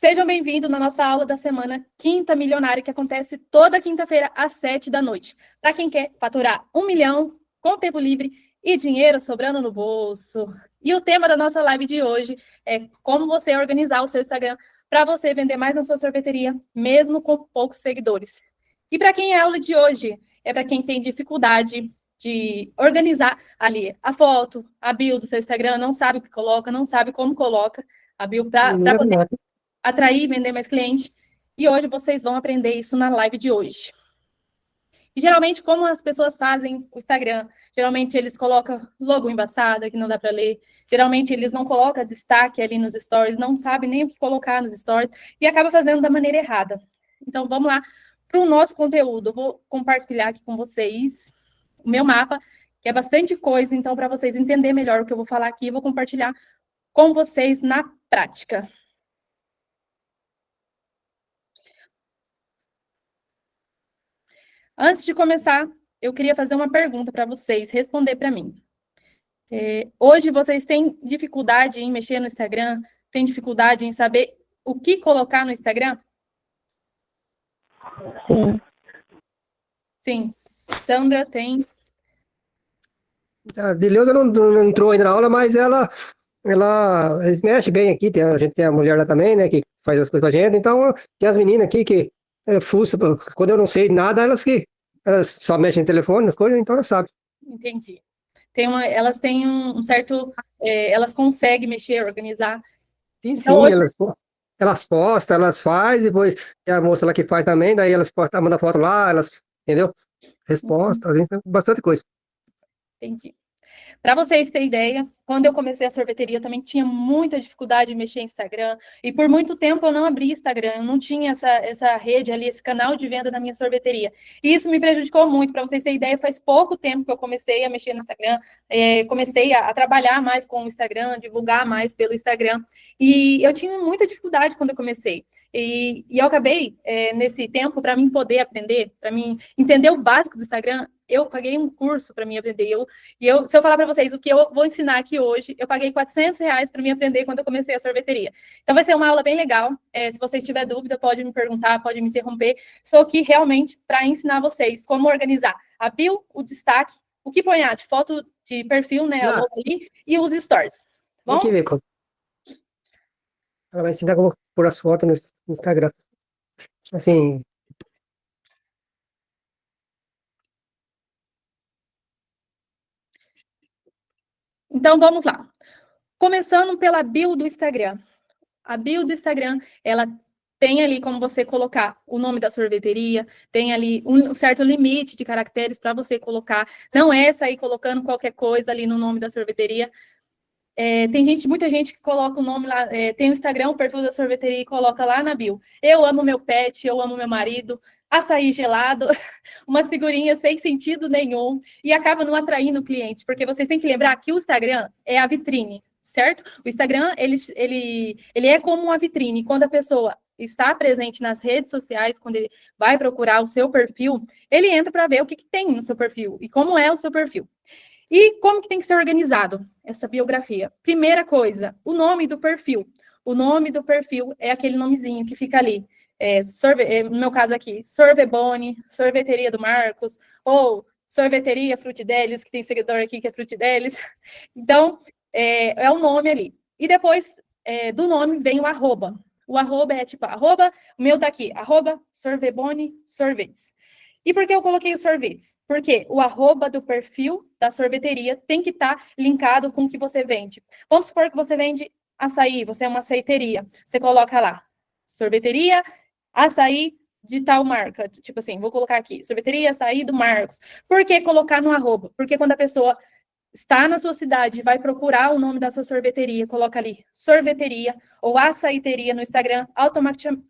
Sejam bem-vindos na nossa aula da semana Quinta Milionária, que acontece toda quinta-feira às 7 da noite. Para quem quer faturar 1 milhão com tempo livre e dinheiro sobrando no bolso. E o tema da nossa live de hoje é como você organizar o seu Instagram para você vender mais na sua sorveteria, mesmo com poucos seguidores. E para quem é a aula de hoje, é para quem tem dificuldade de organizar ali a foto, a bio do seu Instagram, não sabe o que coloca, não sabe como coloca a bio para poder atrair e vender mais cliente. E hoje vocês vão aprender isso na live de hoje. E geralmente, como as pessoas fazem o Instagram? Geralmente eles colocam logo embaçada, que não dá para ler. Geralmente eles não colocam destaque ali nos stories, não sabem nem o que colocar nos stories e acaba fazendo da maneira errada. Então, vamos lá para o nosso conteúdo. Eu vou compartilhar aqui com vocês o meu mapa, que é bastante coisa. Então, para vocês entenderem melhor o que eu vou falar aqui, eu vou compartilhar com vocês na prática. Antes de começar, eu queria fazer uma pergunta para vocês, responder para mim. Hoje vocês têm dificuldade em mexer no Instagram? Têm dificuldade em saber o que colocar no Instagram? Sim. Sim. Sandra tem. A Deleuza não entrou ainda na aula, mas ela mexe bem aqui. A gente tem a mulher lá também, né, que faz as coisas pra gente. Então, tem as meninas aqui que fuçam. Quando eu não sei nada, elas só mexem no telefone, nas coisas, então elas sabem. Entendi. Elas têm um certo. Elas conseguem mexer, organizar. Sim, Então, sim, hoje... elas postam, elas fazem, depois tem a moça lá que faz também, daí elas postam, mandam foto lá, elas, entendeu? Resposta, bastante coisa. Entendi. Para vocês terem ideia, quando eu comecei a sorveteria, eu também tinha muita dificuldade de mexer em Instagram. E por muito tempo eu não abri Instagram, eu não tinha essa rede ali, esse canal de venda na minha sorveteria. E isso me prejudicou muito. Para vocês terem ideia, faz pouco tempo que eu comecei a mexer no Instagram, comecei a trabalhar mais com o Instagram, divulgar mais pelo Instagram. E eu tinha muita dificuldade quando eu comecei. E eu acabei, nesse tempo, para mim poder aprender, para mim entender o básico do Instagram, eu paguei um curso para mim aprender. Se eu falar para vocês o que eu vou ensinar aqui hoje, eu paguei R$ 400 para me aprender quando eu comecei a sorveteria. Então vai ser uma aula bem legal. Se vocês tiverem dúvida, pode me perguntar, pode me interromper. Estou aqui realmente para ensinar vocês como organizar a bio, o destaque, o que ponhar de foto de perfil, né, a logo ali, e os stories. Bom? Tem que ver, pô. Ela vai ensinar como pôr as fotos no Instagram. Assim. Então, vamos lá. Começando pela bio do Instagram. A bio do Instagram, ela tem ali como você colocar o nome da sorveteria, tem ali um certo limite de caracteres para você colocar. Não é sair colocando qualquer coisa ali no nome da sorveteria. Tem muita gente que coloca o nome lá, tem o Instagram, o perfil da sorveteria e coloca lá na bio. Eu amo meu pet, eu amo meu marido, açaí gelado, umas figurinhas sem sentido nenhum e acaba não atraindo o cliente, porque vocês têm que lembrar que o Instagram é a vitrine, certo? O Instagram, ele é como uma vitrine. Quando a pessoa está presente nas redes sociais, quando ele vai procurar o seu perfil, ele entra para ver o que tem no seu perfil e como é o seu perfil. E como que tem que ser organizado essa biografia? Primeira coisa, o nome do perfil. O nome do perfil é aquele nomezinho que fica ali. No meu caso aqui, Sorveboni, Sorveteria do Marcos, ou Sorveteria Frutidelis, que tem seguidor aqui que é Frutidelis. Então, é o nome ali. E depois do nome vem o arroba. O arroba é tipo, arroba, o meu tá aqui, arroba Sorveboni Sorvetes. E por que eu coloquei os sorvetes? Porque o arroba do perfil da sorveteria tem que estar linkado com o que você vende. Vamos supor que você vende açaí, você é uma açaiteria. Você coloca lá, sorveteria, açaí de tal marca. Tipo assim, vou colocar aqui, sorveteria, açaí do Marcos. Por que colocar no arroba? Porque quando a pessoa está na sua cidade, vai procurar o nome da sua sorveteria, coloca ali sorveteria ou açaiteria no Instagram,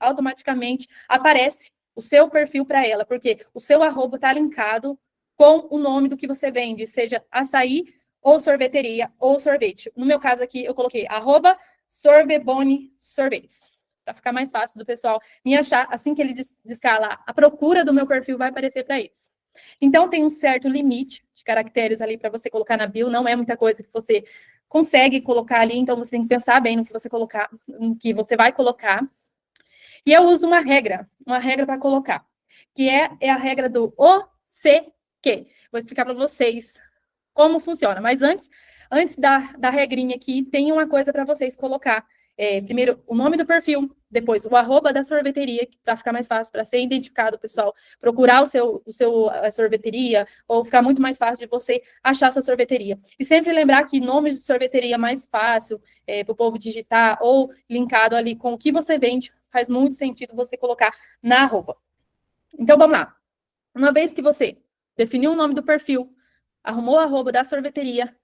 automaticamente aparece o seu perfil para ela, porque o seu arroba está linkado com o nome do que você vende, seja açaí ou sorveteria ou sorvete. No meu caso aqui, eu coloquei arroba Sorveboni Sorvetes, para ficar mais fácil do pessoal me achar. Assim que ele discar lá, a procura do meu perfil vai aparecer para eles. Então, tem um certo limite de caracteres ali para você colocar na bio, não é muita coisa que você consegue colocar ali, então você tem que pensar bem no que você colocar, no que você vai colocar. E eu uso uma regra para colocar, que é a regra do OCQ. Vou explicar para vocês como funciona. Mas antes da regrinha aqui, tem uma coisa para vocês colocar. Primeiro, o nome do perfil, depois o arroba da sorveteria, para ficar mais fácil, para ser identificado, pessoal, procurar a sorveteria, ou ficar muito mais fácil de você achar a sua sorveteria. E sempre lembrar que nomes de sorveteria mais fácil para o povo digitar, ou linkado ali com o que você vende, faz muito sentido você colocar na arroba. Então, vamos lá. Uma vez que você definiu o nome do perfil, arrumou a arroba da sorveteria,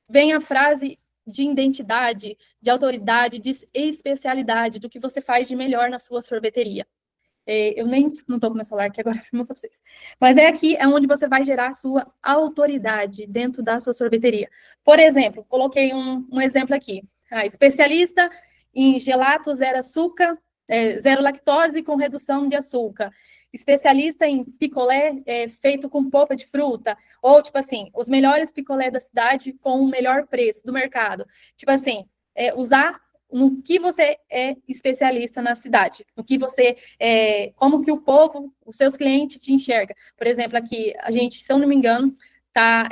vem a frase de identidade, de autoridade, de especialidade, do que você faz de melhor na sua sorveteria. Eu nem não estou com meu celular aqui agora para mostrar para vocês. Mas aqui é onde você vai gerar a sua autoridade dentro da sua sorveteria. Por exemplo, coloquei um exemplo aqui. Especialista em gelato zero açúcar, zero lactose com redução de açúcar. Especialista em picolé feito com polpa de fruta. Ou, tipo assim, os melhores picolé da cidade com o melhor preço do mercado. Tipo assim, usar no que você é especialista na cidade, no que você como que o povo, os seus clientes te enxerga. Por exemplo, aqui a gente, se eu não me engano, tá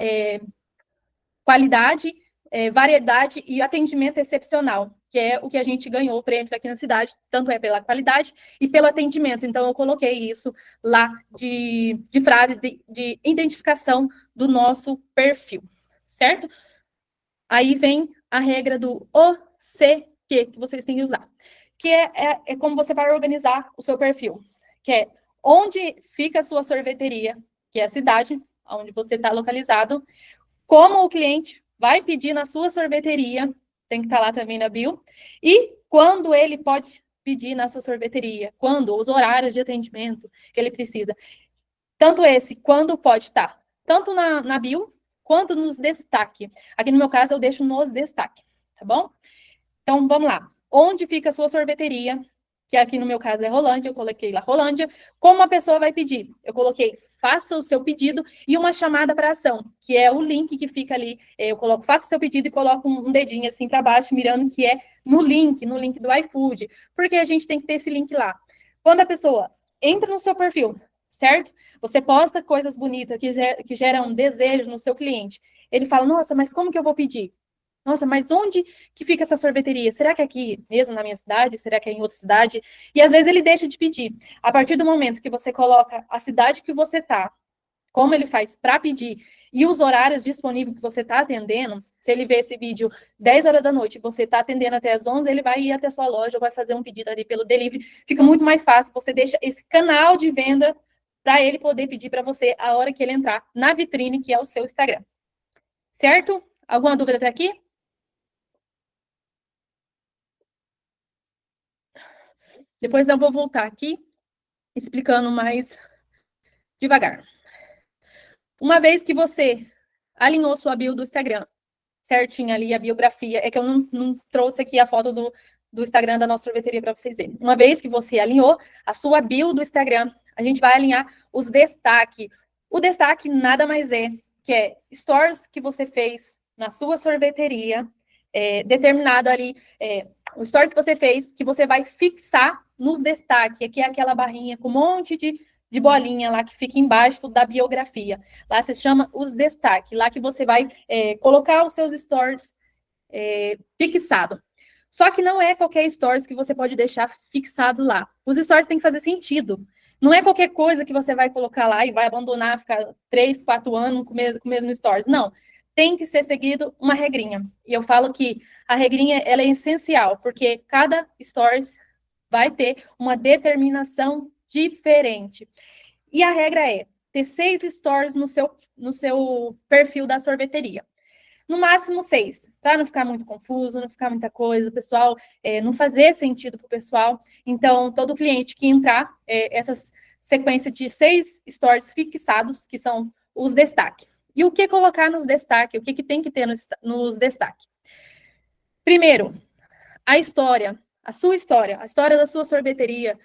qualidade, variedade e atendimento excepcional, que é o que a gente ganhou prêmios aqui na cidade, tanto é pela qualidade e pelo atendimento. Então, eu coloquei isso lá de frase de identificação do nosso perfil, certo? Aí vem a regra do OCQ, que vocês têm que usar, que é como você vai organizar o seu perfil, que é onde fica a sua sorveteria, que é a cidade onde você está localizado, como o cliente vai pedir na sua sorveteria, tem que estar lá também na bio, e quando ele pode pedir na sua sorveteria, quando, os horários de atendimento que ele precisa. Tanto quando pode estar, tanto na bio, quanto nos destaque. Aqui no meu caso, eu deixo nos destaque, tá bom? Então, vamos lá. Onde fica a sua sorveteria? Que aqui no meu caso é Rolândia, eu coloquei lá Rolândia. Como a pessoa vai pedir? Eu coloquei faça o seu pedido e uma chamada para ação, que é o link que fica ali. Eu coloco faça o seu pedido e coloco um dedinho assim para baixo, mirando que é no link do iFood, porque a gente tem que ter esse link lá. Quando a pessoa entra no seu perfil, certo? Você posta coisas bonitas que geram desejo no seu cliente. Ele fala, nossa, mas como que eu vou pedir? Nossa, mas onde que fica essa sorveteria? Será que é aqui mesmo na minha cidade? Será que é em outra cidade? E às vezes ele deixa de pedir. A partir do momento que você coloca a cidade que você está, como ele faz para pedir e os horários disponíveis que você está atendendo, se ele vê esse vídeo 10 horas da noite e você está atendendo até as 11, ele vai ir até a sua loja ou vai fazer um pedido ali pelo delivery. Fica muito mais fácil. Você deixa esse canal de venda para ele poder pedir para você a hora que ele entrar na vitrine, que é o seu Instagram. Certo? Alguma dúvida até aqui? Depois eu vou voltar aqui, explicando mais devagar. Uma vez que você alinhou sua bio do Instagram, certinho ali, a biografia, é que eu não trouxe aqui a foto do Instagram da nossa sorveteria para vocês verem. Uma vez que você alinhou a sua bio do Instagram, a gente vai alinhar os destaques. O destaque nada mais é que é stories que você fez na sua sorveteria, determinado ali, o story que você fez, que você vai fixar nos destaques, que é aquela barrinha com um monte de bolinha lá que fica embaixo da biografia. Lá se chama os destaques, lá que você vai colocar os seus stories fixado. Só que não é qualquer stories que você pode deixar fixado lá. Os stories têm que fazer sentido. Não é qualquer coisa que você vai colocar lá e vai abandonar, ficar 3, 4 anos com o mesmo stories. Não. Tem que ser seguido uma regrinha. E eu falo que a regrinha ela é essencial, porque cada stories vai ter uma determinação diferente. E a regra é ter 6 stories no seu perfil da sorveteria. No máximo 6, para não ficar muito confuso, não ficar muita coisa, o pessoal não fazer sentido para o pessoal. Então, todo cliente que entrar, essas sequência de 6 stories fixados, que são os destaques. E o que colocar nos destaques? O que tem que ter nos destaques? Primeiro, a história. a sua história, a história da sua sorveteria.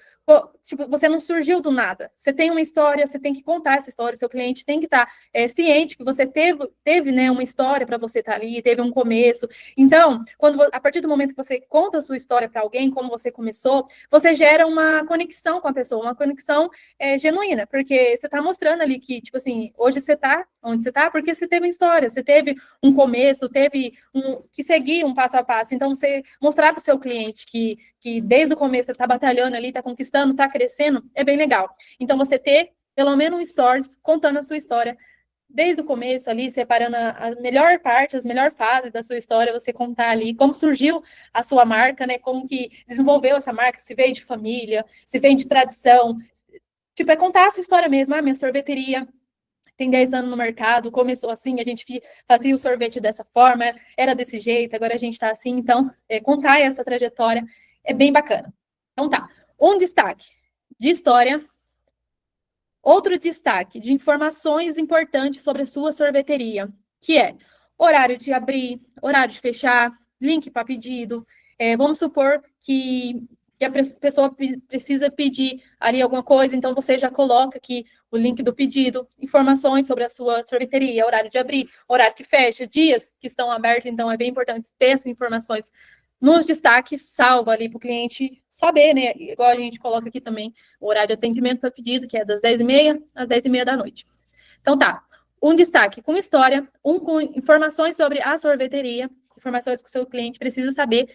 Tipo, você não surgiu do nada. Você tem uma história, você tem que contar essa história. O seu cliente tem que estar ciente que você teve, né, uma história para você estar ali, teve um começo. Então, a partir do momento que você conta a sua história para alguém, como você começou, você gera uma conexão com a pessoa, uma conexão genuína, porque você está mostrando ali que, tipo assim, hoje você está onde você está, porque você teve uma história, você teve um começo, teve que seguir um passo a passo. Então, você mostrar para o seu cliente que desde o começo você está batalhando ali, está conquistando, está crescendo, é bem legal. Então, você ter pelo menos um stories contando a sua história desde o começo ali, separando a melhor parte, as melhores fases da sua história, você contar ali como surgiu a sua marca, né? Como que desenvolveu essa marca, se veio de família, se veio de tradição. Tipo, é contar a sua história mesmo. Minha sorveteria tem 10 anos no mercado, começou assim, a gente fazia o sorvete dessa forma, era desse jeito, agora a gente está assim. Então, contar essa trajetória é bem bacana. Então tá, um destaque de história, outro destaque de informações importantes sobre a sua sorveteria, que é horário de abrir, horário de fechar, link para pedido. Vamos supor que a pessoa precisa pedir ali alguma coisa, então você já coloca aqui o link do pedido, informações sobre a sua sorveteria, horário de abrir, horário que fecha, dias que estão abertos, então é bem importante ter essas informações nos destaques, salva ali para o cliente saber, né? Igual a gente coloca aqui também o horário de atendimento para pedido, que é das 10h30 às 10h30 da noite. Então tá, um destaque com história, um com informações sobre a sorveteria, informações que o seu cliente precisa saber.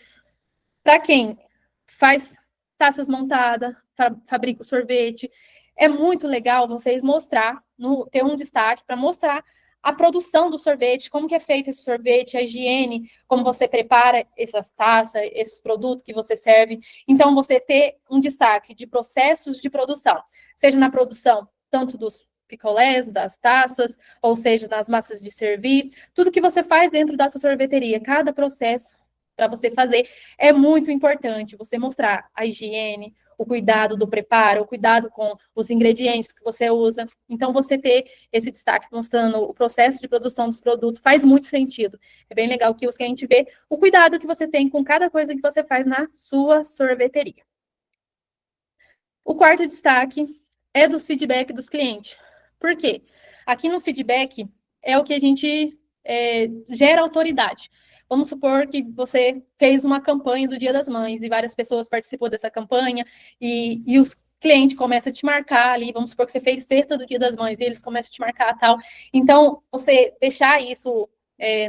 Para quem faz taças montadas, fabrica o sorvete, é muito legal vocês mostrar, ter um destaque para mostrar a produção do sorvete, como que é feito esse sorvete, a higiene, como você prepara essas taças, esses produtos que você serve. Então, você ter um destaque de processos de produção, seja na produção tanto dos picolés, das taças, ou seja, nas massas de servir, tudo que você faz dentro da sua sorveteria, cada processo para você fazer, é muito importante você mostrar a higiene, o cuidado do preparo, o cuidado com os ingredientes que você usa. Então, você ter esse destaque mostrando o processo de produção dos produtos faz muito sentido. É bem legal que os clientes vejam o cuidado que você tem com cada coisa que você faz na sua sorveteria. O quarto destaque é dos feedback dos clientes. Por quê? Aqui no feedback é o que a gente gera autoridade. Vamos supor que você fez uma campanha do Dia das Mães e várias pessoas participou dessa campanha e os clientes começam a te marcar ali, vamos supor que você fez cesta do Dia das Mães e eles começam a te marcar tal. Então, você deixar isso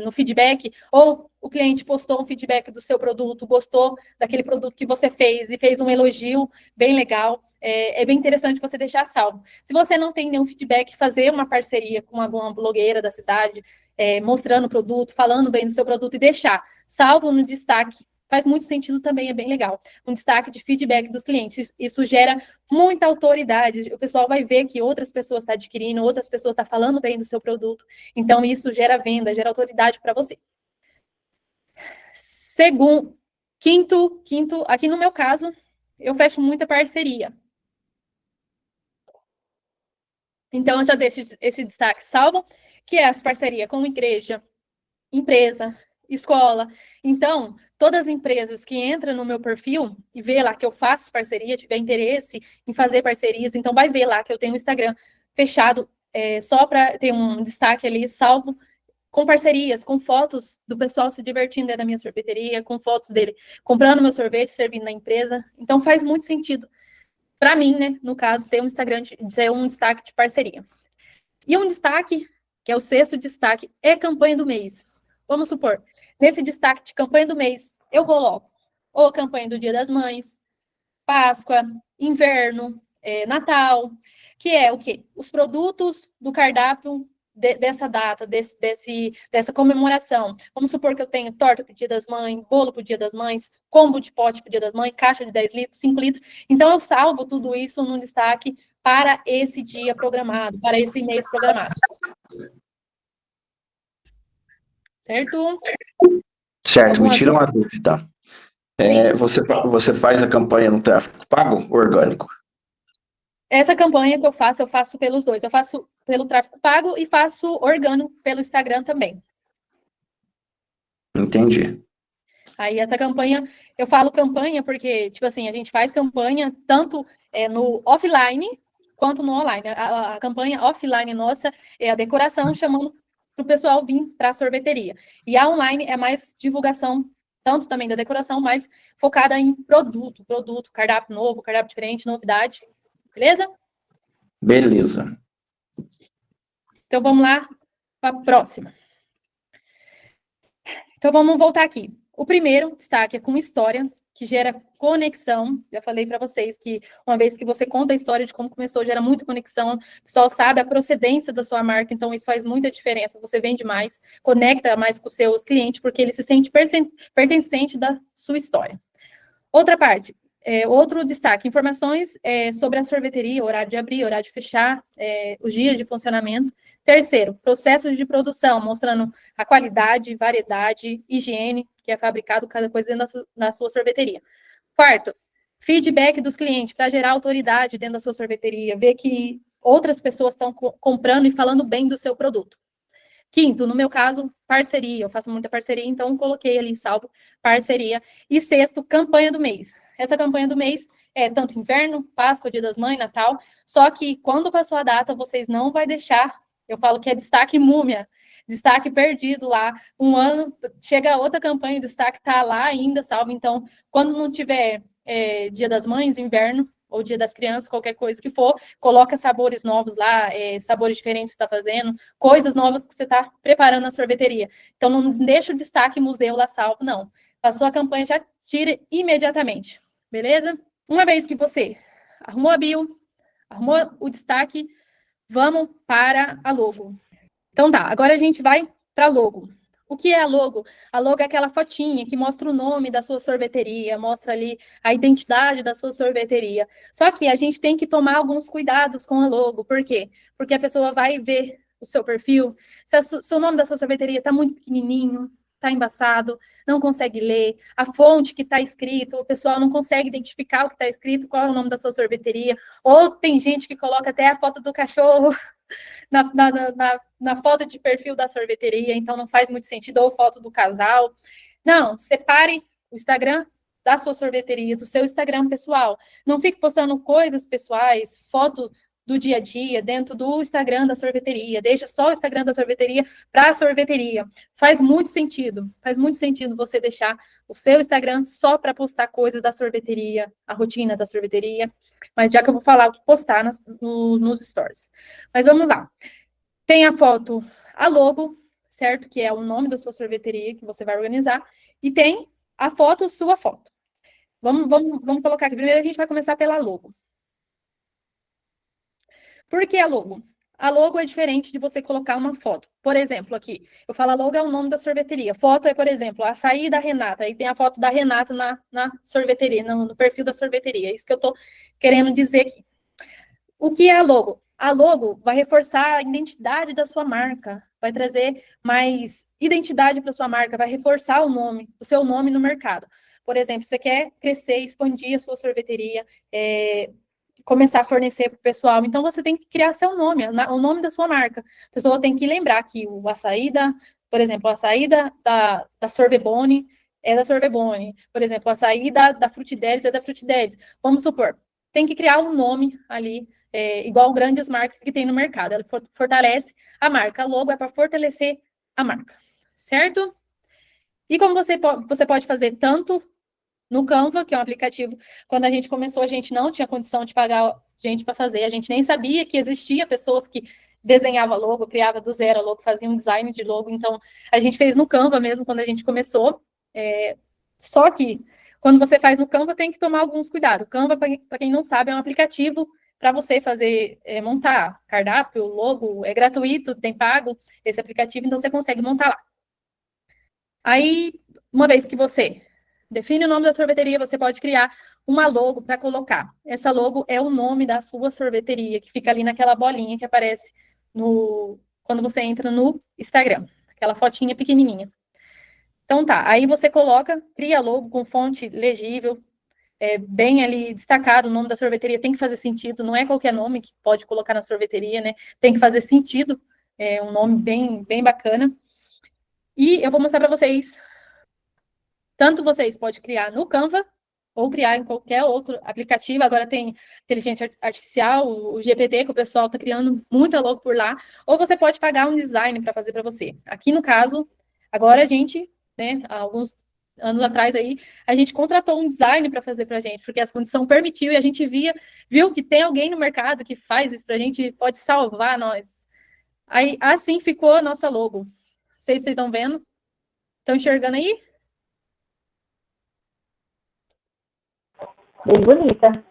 no feedback, ou o cliente postou um feedback do seu produto, gostou daquele produto que você fez e fez um elogio bem legal, é bem interessante você deixar salvo. Se você não tem nenhum feedback, fazer uma parceria com alguma blogueira da cidade, mostrando o produto, falando bem do seu produto e deixar salvo no destaque, faz muito sentido também, é bem legal. Um destaque de feedback dos clientes, isso gera muita autoridade, o pessoal vai ver que outras pessoas estão adquirindo, outras pessoas estão falando bem do seu produto, então isso gera venda, gera autoridade para você. Quinto, aqui no meu caso, eu fecho muita parceria. Então, eu já deixo esse destaque salvo, que é as parcerias com igreja, empresa, escola. Então, todas as empresas que entram no meu perfil e vê lá que eu faço parceria, tiver interesse em fazer parcerias, então vai ver lá que eu tenho um Instagram fechado, só para ter um destaque ali, salvo, com parcerias, com fotos do pessoal se divertindo dentro da minha sorveteria, com fotos dele comprando meu sorvete, servindo na empresa. Então, faz muito sentido para mim, né, no caso, ter um Instagram, ter um destaque de parceria. E um destaque, que é o sexto destaque, é campanha do mês. Vamos supor, nesse destaque de campanha do mês, eu coloco ou a campanha do Dia das Mães, Páscoa, Inverno, Natal, que é o quê? Os produtos do cardápio dessa data, dessa comemoração. Vamos supor que eu tenho torta para o Dia das Mães, bolo para o Dia das Mães, combo de pote para o Dia das Mães, caixa de 10 litros, 5 litros. Então, eu salvo tudo isso num destaque para esse dia programado, para esse mês programado. Certo? Certo, me tira uma dúvida. Você faz a campanha no tráfego pago ou orgânico? Essa campanha que eu faço pelos dois. Eu faço pelo tráfego pago e faço orgânico pelo Instagram também. Entendi. Aí essa campanha, eu falo campanha porque, tipo assim, a gente faz campanha tanto no offline quanto no online. A campanha offline nossa é a decoração, chamando para o pessoal vir para a sorveteria. E a online é mais divulgação, tanto também da decoração, mas focada em produto, cardápio novo, cardápio diferente, novidade. Beleza? Beleza. Então vamos lá para a próxima. Então vamos voltar aqui. O primeiro destaque é com história, que gera conexão. Já falei para vocês que uma vez que você conta a história de como começou, gera muita conexão. O pessoal sabe a procedência da sua marca, então isso faz muita diferença. Você vende mais, conecta mais com os seus clientes, porque ele se sente pertencente da sua história. Outra parte, outro destaque, informações sobre a sorveteria, horário de abrir, horário de fechar, os dias de funcionamento. Terceiro, processos de produção, mostrando a qualidade, variedade, higiene, que é fabricado cada coisa dentro da sua sorveteria. Quarto, feedback dos clientes, para gerar autoridade dentro da sua sorveteria, ver que outras pessoas estão comprando e falando bem do seu produto. Quinto, no meu caso, parceria. Eu faço muita parceria, então coloquei ali, salvo, parceria. E sexto, campanha do mês. Essa campanha do mês é tanto inverno, Páscoa, Dia das Mães, Natal. Só que quando passou a data, vocês não vão deixar. Eu falo que é destaque múmia, destaque perdido lá. Um ano, chega outra campanha, o destaque está lá ainda, salvo. Então, quando não tiver Dia das Mães, inverno, ou Dia das Crianças, qualquer coisa que for, coloca sabores novos lá, sabores diferentes que você está fazendo, coisas novas que você está preparando na sorveteria. Então, não deixa o destaque museu lá salvo, não. Passou a campanha, já tira imediatamente, beleza? Uma vez que você arrumou a bio, arrumou o destaque, vamos para a logo. Então tá, agora a gente vai para a logo. O que é a logo? A logo é aquela fotinha que mostra o nome da sua sorveteria, mostra ali a identidade da sua sorveteria. Só que a gente tem que tomar alguns cuidados com a logo. Por quê? Porque a pessoa vai ver o seu perfil, se o nome da sua sorveteria está muito pequenininho, está embaçado, não consegue ler, a fonte que está escrito, o pessoal não consegue identificar o que está escrito, qual é o nome da sua sorveteria, ou tem gente que coloca até a foto do cachorro na foto de perfil da sorveteria, então não faz muito sentido, ou foto do casal. Não, separe o Instagram da sua sorveteria, do seu Instagram pessoal. Não fique postando coisas pessoais, foto do dia a dia, dentro do Instagram da sorveteria. Deixa só o Instagram da sorveteria para a sorveteria. Faz muito sentido você deixar o seu Instagram só para postar coisas da sorveteria, a rotina da sorveteria. Mas já que eu vou falar o que postar nos stories. Mas vamos lá. Tem a foto, a logo, certo? Que é o nome da sua sorveteria que você vai organizar. E tem a foto, sua foto. Vamos colocar aqui. Primeiro a gente vai começar pela logo. Por que a logo? A logo é diferente de você colocar uma foto. Por exemplo, aqui, eu falo a logo é o nome da sorveteria. Foto é, por exemplo, açaí da Renata. Aí tem a foto da Renata na sorveteria, no perfil da sorveteria. É isso que eu estou querendo dizer aqui. O que é a logo? A logo vai reforçar a identidade da sua marca, vai trazer mais identidade para sua marca, vai reforçar o seu nome no mercado. Por exemplo, você quer crescer, expandir a sua sorveteria, começar a fornecer para o pessoal, então você tem que criar seu nome, o nome da sua marca. A pessoa tem que lembrar que o açaí por exemplo, o açaí da Sorveboni é da Sorveboni. Por exemplo, o açaí da Frutidelis é da Frutidelis. Vamos supor, tem que criar um nome ali, igual grandes marcas que tem no mercado. Ela fortalece a marca. A logo é para fortalecer a marca, certo? E como você pode fazer tanto no Canva, que é um aplicativo, quando a gente começou, a gente não tinha condição de pagar gente para fazer, a gente nem sabia que existia pessoas que desenhava logo, criava do zero a logo, fazia um design de logo, então a gente fez no Canva mesmo, quando a gente começou, só que quando você faz no Canva, tem que tomar alguns cuidados. O Canva, para quem não sabe, é um aplicativo para você fazer, montar cardápio, logo, é gratuito, tem pago esse aplicativo, então você consegue montar lá. Aí, uma vez que você define o nome da sorveteria, você pode criar uma logo para colocar. Essa logo é o nome da sua sorveteria, que fica ali naquela bolinha que aparece quando você entra no Instagram. Aquela fotinha pequenininha. Então tá, aí você cria a logo com fonte legível, bem ali destacado, o nome da sorveteria tem que fazer sentido, não é qualquer nome que pode colocar na sorveteria, né? Tem que fazer sentido, um nome bem, bem bacana. E eu vou mostrar para vocês Tanto vocês podem criar no Canva, ou criar em qualquer outro aplicativo. Agora tem inteligência artificial, o GPT, que o pessoal está criando muita logo por lá. Ou você pode pagar um design para fazer para você. Aqui no caso, agora a gente, né, há alguns anos atrás aí, a gente contratou um design para fazer para a gente, porque as condições permitiu e a gente viu que tem alguém no mercado que faz isso para a gente, pode salvar nós. Aí, assim ficou a nossa logo. Não sei se vocês estão vendo. Estão enxergando aí? Bem bonita.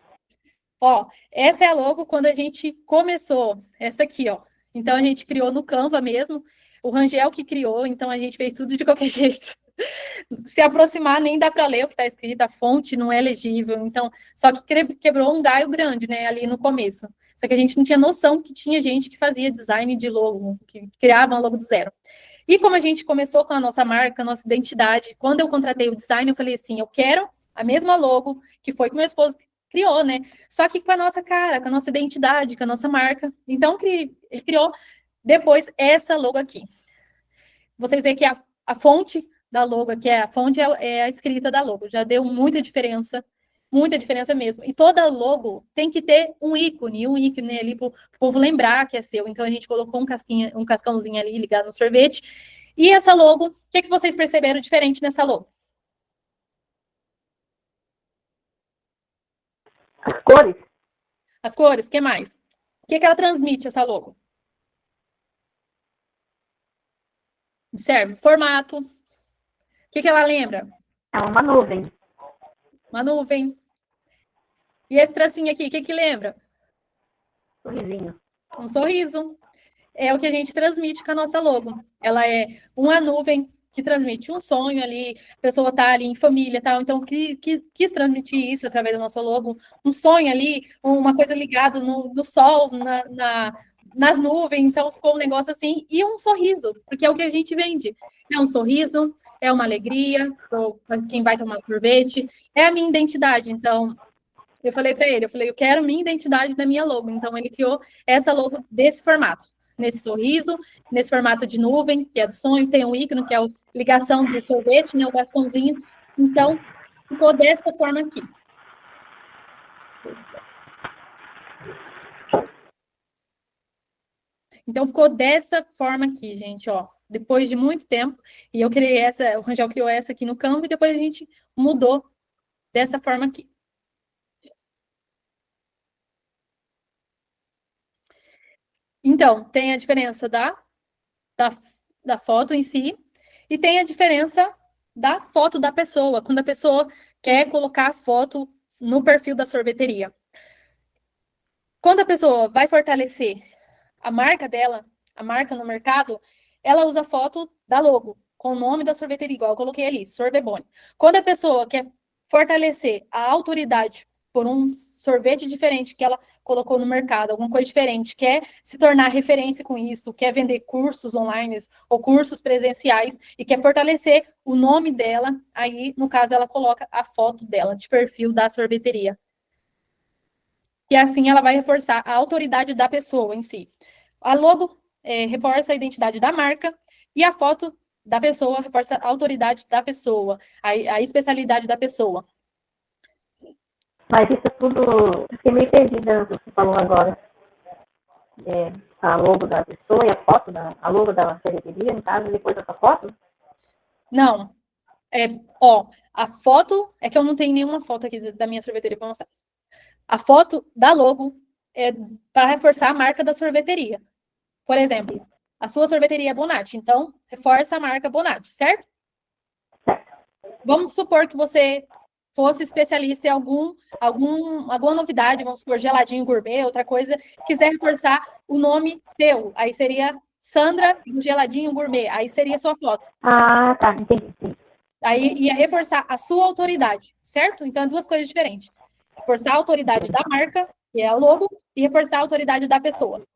Ó, essa é a logo quando a gente começou. Essa aqui, ó. Então, a gente criou no Canva mesmo. O Rangel que criou, então a gente fez tudo de qualquer jeito. Se aproximar, nem dá para ler o que está escrito, a fonte não é legível. Então, só que quebrou um galho grande, né, ali no começo. Só que a gente não tinha noção que tinha gente que fazia design de logo, que criava um logo do zero. E como a gente começou com a nossa marca, a nossa identidade, quando eu contratei o design, eu falei assim, eu quero a mesma logo que foi que meu esposo criou, né? Só que com a nossa cara, com a nossa identidade, com a nossa marca. Então, ele criou depois essa logo aqui. Vocês veem que a fonte da logo aqui, a fonte é a escrita da logo. Já deu muita diferença mesmo. E toda logo tem que ter um ícone ali para o povo lembrar que é seu. Então, a gente colocou um cascãozinho ali ligado no sorvete. E essa logo, o que vocês perceberam diferente nessa logo? As cores? As cores, o que mais? O que ela transmite, essa logo? Observe, formato. O que ela lembra? É uma nuvem. Uma nuvem. E esse tracinho aqui, o que lembra? Sorrisinho. Um sorriso. É o que a gente transmite com a nossa logo. Ela é uma nuvem que transmite um sonho ali, a pessoa tá ali em família, tal. Então, quis transmitir isso através da nossa logo. Um sonho ali, uma coisa ligada no sol, nas nuvens. Então, ficou um negócio assim. E um sorriso, porque é o que a gente vende. É um sorriso, é uma alegria, para quem vai tomar sorvete. É a minha identidade. Então, eu falei para ele, eu quero minha identidade da minha logo. Então, ele criou essa logo desse formato. Nesse sorriso, nesse formato de nuvem, que é do sonho, tem um ícone, que é a ligação do sorvete, né, o bastãozinho. Então, ficou dessa forma aqui. Então, ficou dessa forma aqui, gente, ó. Depois de muito tempo, e eu criei essa, o Rangel criou essa aqui no Canva, e depois a gente mudou dessa forma aqui. Então, tem a diferença da foto em si, e tem a diferença da foto da pessoa, quando a pessoa quer colocar a foto no perfil da sorveteria. Quando a pessoa vai fortalecer a marca dela, a marca no mercado, ela usa a foto da logo, com o nome da sorveteria, igual eu coloquei ali, Sorveboni. Quando a pessoa quer fortalecer a autoridade por um sorvete diferente que ela colocou no mercado, alguma coisa diferente, quer se tornar referência com isso, quer vender cursos online ou cursos presenciais e quer fortalecer o nome dela, aí, no caso, ela coloca a foto dela de perfil da sorveteria. E assim ela vai reforçar a autoridade da pessoa em si. A logo reforça a identidade da marca e a foto da pessoa reforça a autoridade da pessoa, a especialidade da pessoa. Mas isso tudo, fiquei meio perdida no que você falou agora. A logo da pessoa e a logo da sorveteria, no caso, depois dessa foto? Não. A foto, é que eu não tenho nenhuma foto aqui da minha sorveteria para mostrar. A foto da logo é para reforçar a marca da sorveteria. Por exemplo, a sua sorveteria é Bonatti, então reforça a marca Bonatti, certo? Vamos supor que você fosse especialista em alguma novidade, vamos supor, geladinho gourmet, outra coisa, quiser reforçar o nome seu, aí seria Sandra do Geladinho Gourmet, aí seria a sua foto. Ah, tá, entendi. Aí ia reforçar a sua autoridade, certo? Então, é duas coisas diferentes. Reforçar a autoridade da marca, que é a logo, e reforçar a autoridade da pessoa.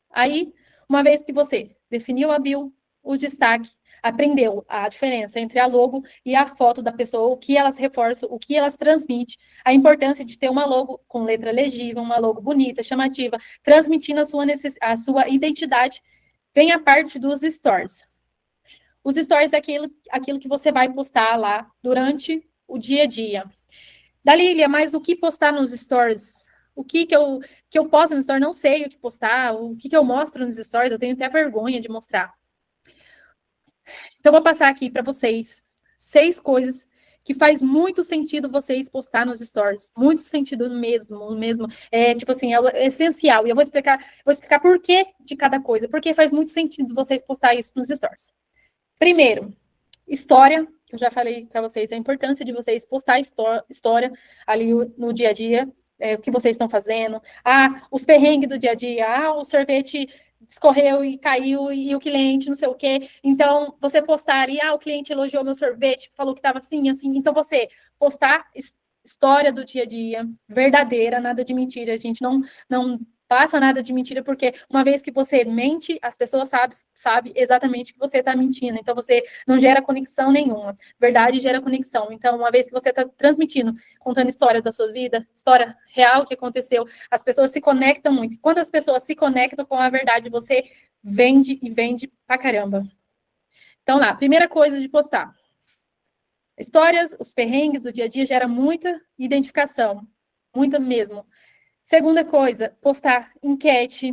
Aí, uma vez que você definiu a bio, o destaque, aprendeu a diferença entre a logo e a foto da pessoa, o que elas reforçam, o que elas transmitem, a importância de ter uma logo com letra legível, uma logo bonita, chamativa, transmitindo a sua identidade, vem a parte dos stories. Os stories é aquilo que você vai postar lá durante o dia a dia. Dalília, mas o que postar nos stories? O que eu posto nos stories? Não sei o que postar. O que eu mostro nos stories? Eu tenho até vergonha de mostrar. Então, vou passar aqui para vocês 6 coisas que faz muito sentido vocês postar nos stories. Muito sentido mesmo. É, tipo assim, é essencial. E eu vou explicar por que de cada coisa. Porque faz muito sentido vocês postar isso nos stories. Primeiro, história. Eu já falei para vocês a importância de vocês postar história ali no dia a dia. O que vocês estão fazendo. Os perrengues do dia a dia. O sorvete escorreu e caiu e o cliente não sei o quê. Então, você postar ali, o cliente elogiou meu sorvete, falou que estava assim, assim. Então, você postar história do dia a dia, verdadeira, nada de mentira. A gente não passa nada de mentira, porque uma vez que você mente, as pessoas sabem exatamente que você está mentindo. Então, você não gera conexão nenhuma. Verdade gera conexão. Então, uma vez que você está transmitindo, contando história da sua vida, história real que aconteceu, as pessoas se conectam muito. Quando as pessoas se conectam com a verdade, você vende e vende pra caramba. Então, lá, primeira coisa de postar. Histórias, os perrengues do dia a dia gera muita identificação. Muita mesmo. Segunda coisa, postar enquete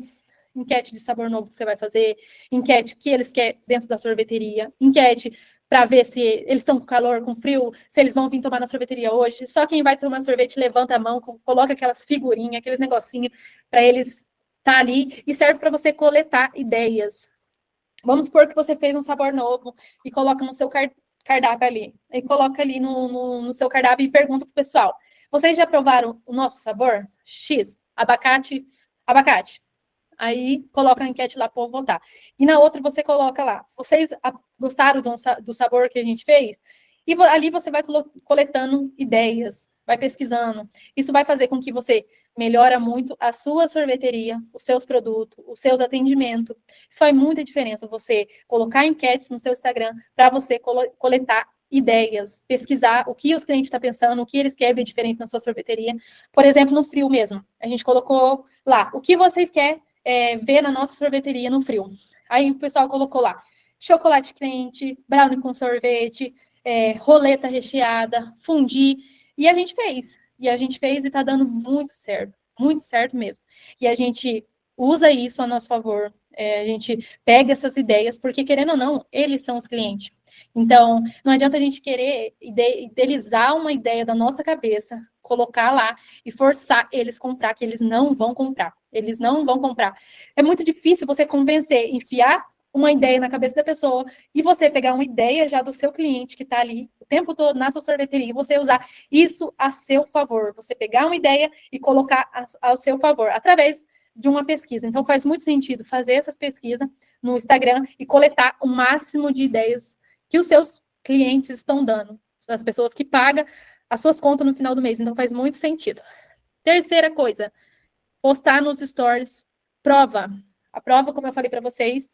de sabor novo que você vai fazer, enquete que eles querem dentro da sorveteria, enquete para ver se eles estão com calor, com frio, se eles vão vir tomar na sorveteria hoje. Só quem vai tomar sorvete levanta a mão, coloca aquelas figurinhas, aqueles negocinhos para eles estar ali e serve para você coletar ideias. Vamos supor que você fez um sabor novo e coloca no seu cardápio ali. E coloca ali no seu cardápio e pergunta pro pessoal. Vocês já provaram o nosso sabor? X, abacate. Aí coloca a enquete lá para votar. E na outra você coloca lá. Vocês gostaram do sabor que a gente fez? E ali você vai coletando ideias, vai pesquisando. Isso vai fazer com que você melhora muito a sua sorveteria, os seus produtos, os seus atendimentos. Isso faz muita diferença você colocar enquetes no seu Instagram para você coletar ideias, pesquisar o que os clientes estão pensando, o que eles querem ver diferente na sua sorveteria. Por exemplo, no frio mesmo, a gente colocou lá, o que vocês querem ver na nossa sorveteria no frio. Aí o pessoal colocou lá, chocolate quente, brownie com sorvete, roleta recheada, fondue, e a gente fez e está dando muito certo mesmo. E a gente usa isso a nosso favor, a gente pega essas ideias, porque querendo ou não, eles são os clientes. Então, não adianta a gente querer idealizar uma ideia da nossa cabeça, colocar lá e forçar eles a comprar, que eles não vão comprar. Eles não vão comprar. É muito difícil você convencer, enfiar uma ideia na cabeça da pessoa e você pegar uma ideia já do seu cliente que está ali o tempo todo na sua sorveteria e você usar isso a seu favor. Você pegar uma ideia e colocar ao seu favor, através de uma pesquisa. Então, faz muito sentido fazer essas pesquisas no Instagram e coletar o máximo de ideias que os seus clientes estão dando, as pessoas que pagam as suas contas no final do mês. Então, faz muito sentido. Terceira coisa, postar nos stories prova. A prova, como eu falei para vocês,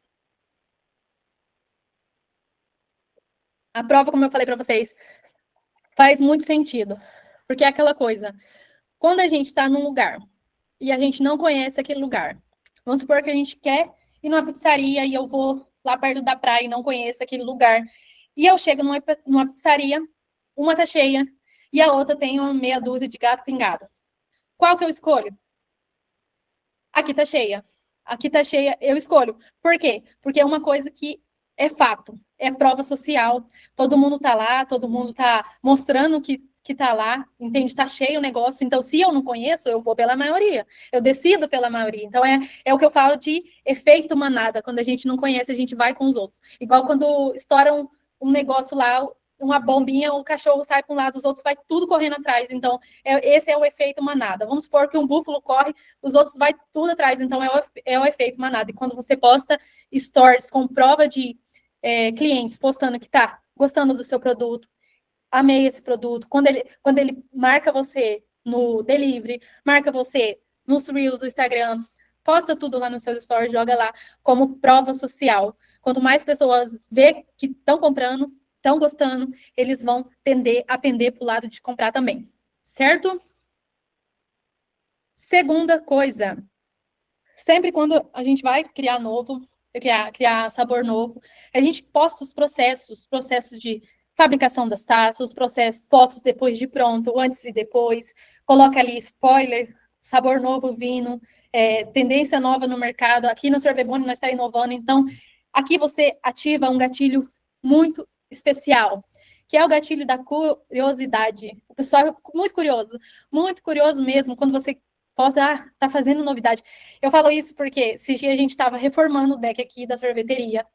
faz muito sentido. Porque é aquela coisa, quando a gente está num lugar e a gente não conhece aquele lugar, vamos supor que a gente quer ir numa pizzaria e eu vou lá perto da praia e não conheço aquele lugar, e eu chego numa pizzaria, uma tá cheia e a outra tem uma meia dúzia de gato pingado. Qual que eu escolho? Aqui tá cheia, eu escolho. Por quê? Porque é uma coisa que é fato, é prova social, todo mundo tá lá, todo mundo tá mostrando que tá lá, entende? Tá cheio o negócio, então se eu não conheço, eu vou pela maioria, eu decido pela maioria. Então é o que eu falo de efeito manada, quando a gente não conhece, a gente vai com os outros. Igual quando estouram um negócio lá, uma bombinha, o cachorro sai para um lado, os outros vai tudo correndo atrás. Então, esse é o efeito manada. Vamos supor que um búfalo corre, os outros vai tudo atrás. Então, é o efeito manada. E quando você posta stories com prova de clientes postando que tá gostando do seu produto, amei esse produto, quando ele marca você no delivery, marca você nos Reels do Instagram, posta tudo lá nos seus stories, joga lá como prova social. Quanto mais pessoas vê que estão comprando, estão gostando, eles vão tender a pender para o lado de comprar também, certo? Segunda coisa, sempre quando a gente vai criar novo, criar sabor novo. A gente posta os processos de fabricação das taças, os processos, fotos depois de pronto, antes e depois, coloca ali spoiler, sabor novo vindo, tendência nova no mercado. Aqui no Sorveboni nós estamos inovando, então aqui você ativa um gatilho muito especial, que é o gatilho da curiosidade. O pessoal é muito curioso mesmo, quando você posta, tá fazendo novidade. Eu falo isso porque esses dias a gente estava reformando o deck aqui da sorveteria,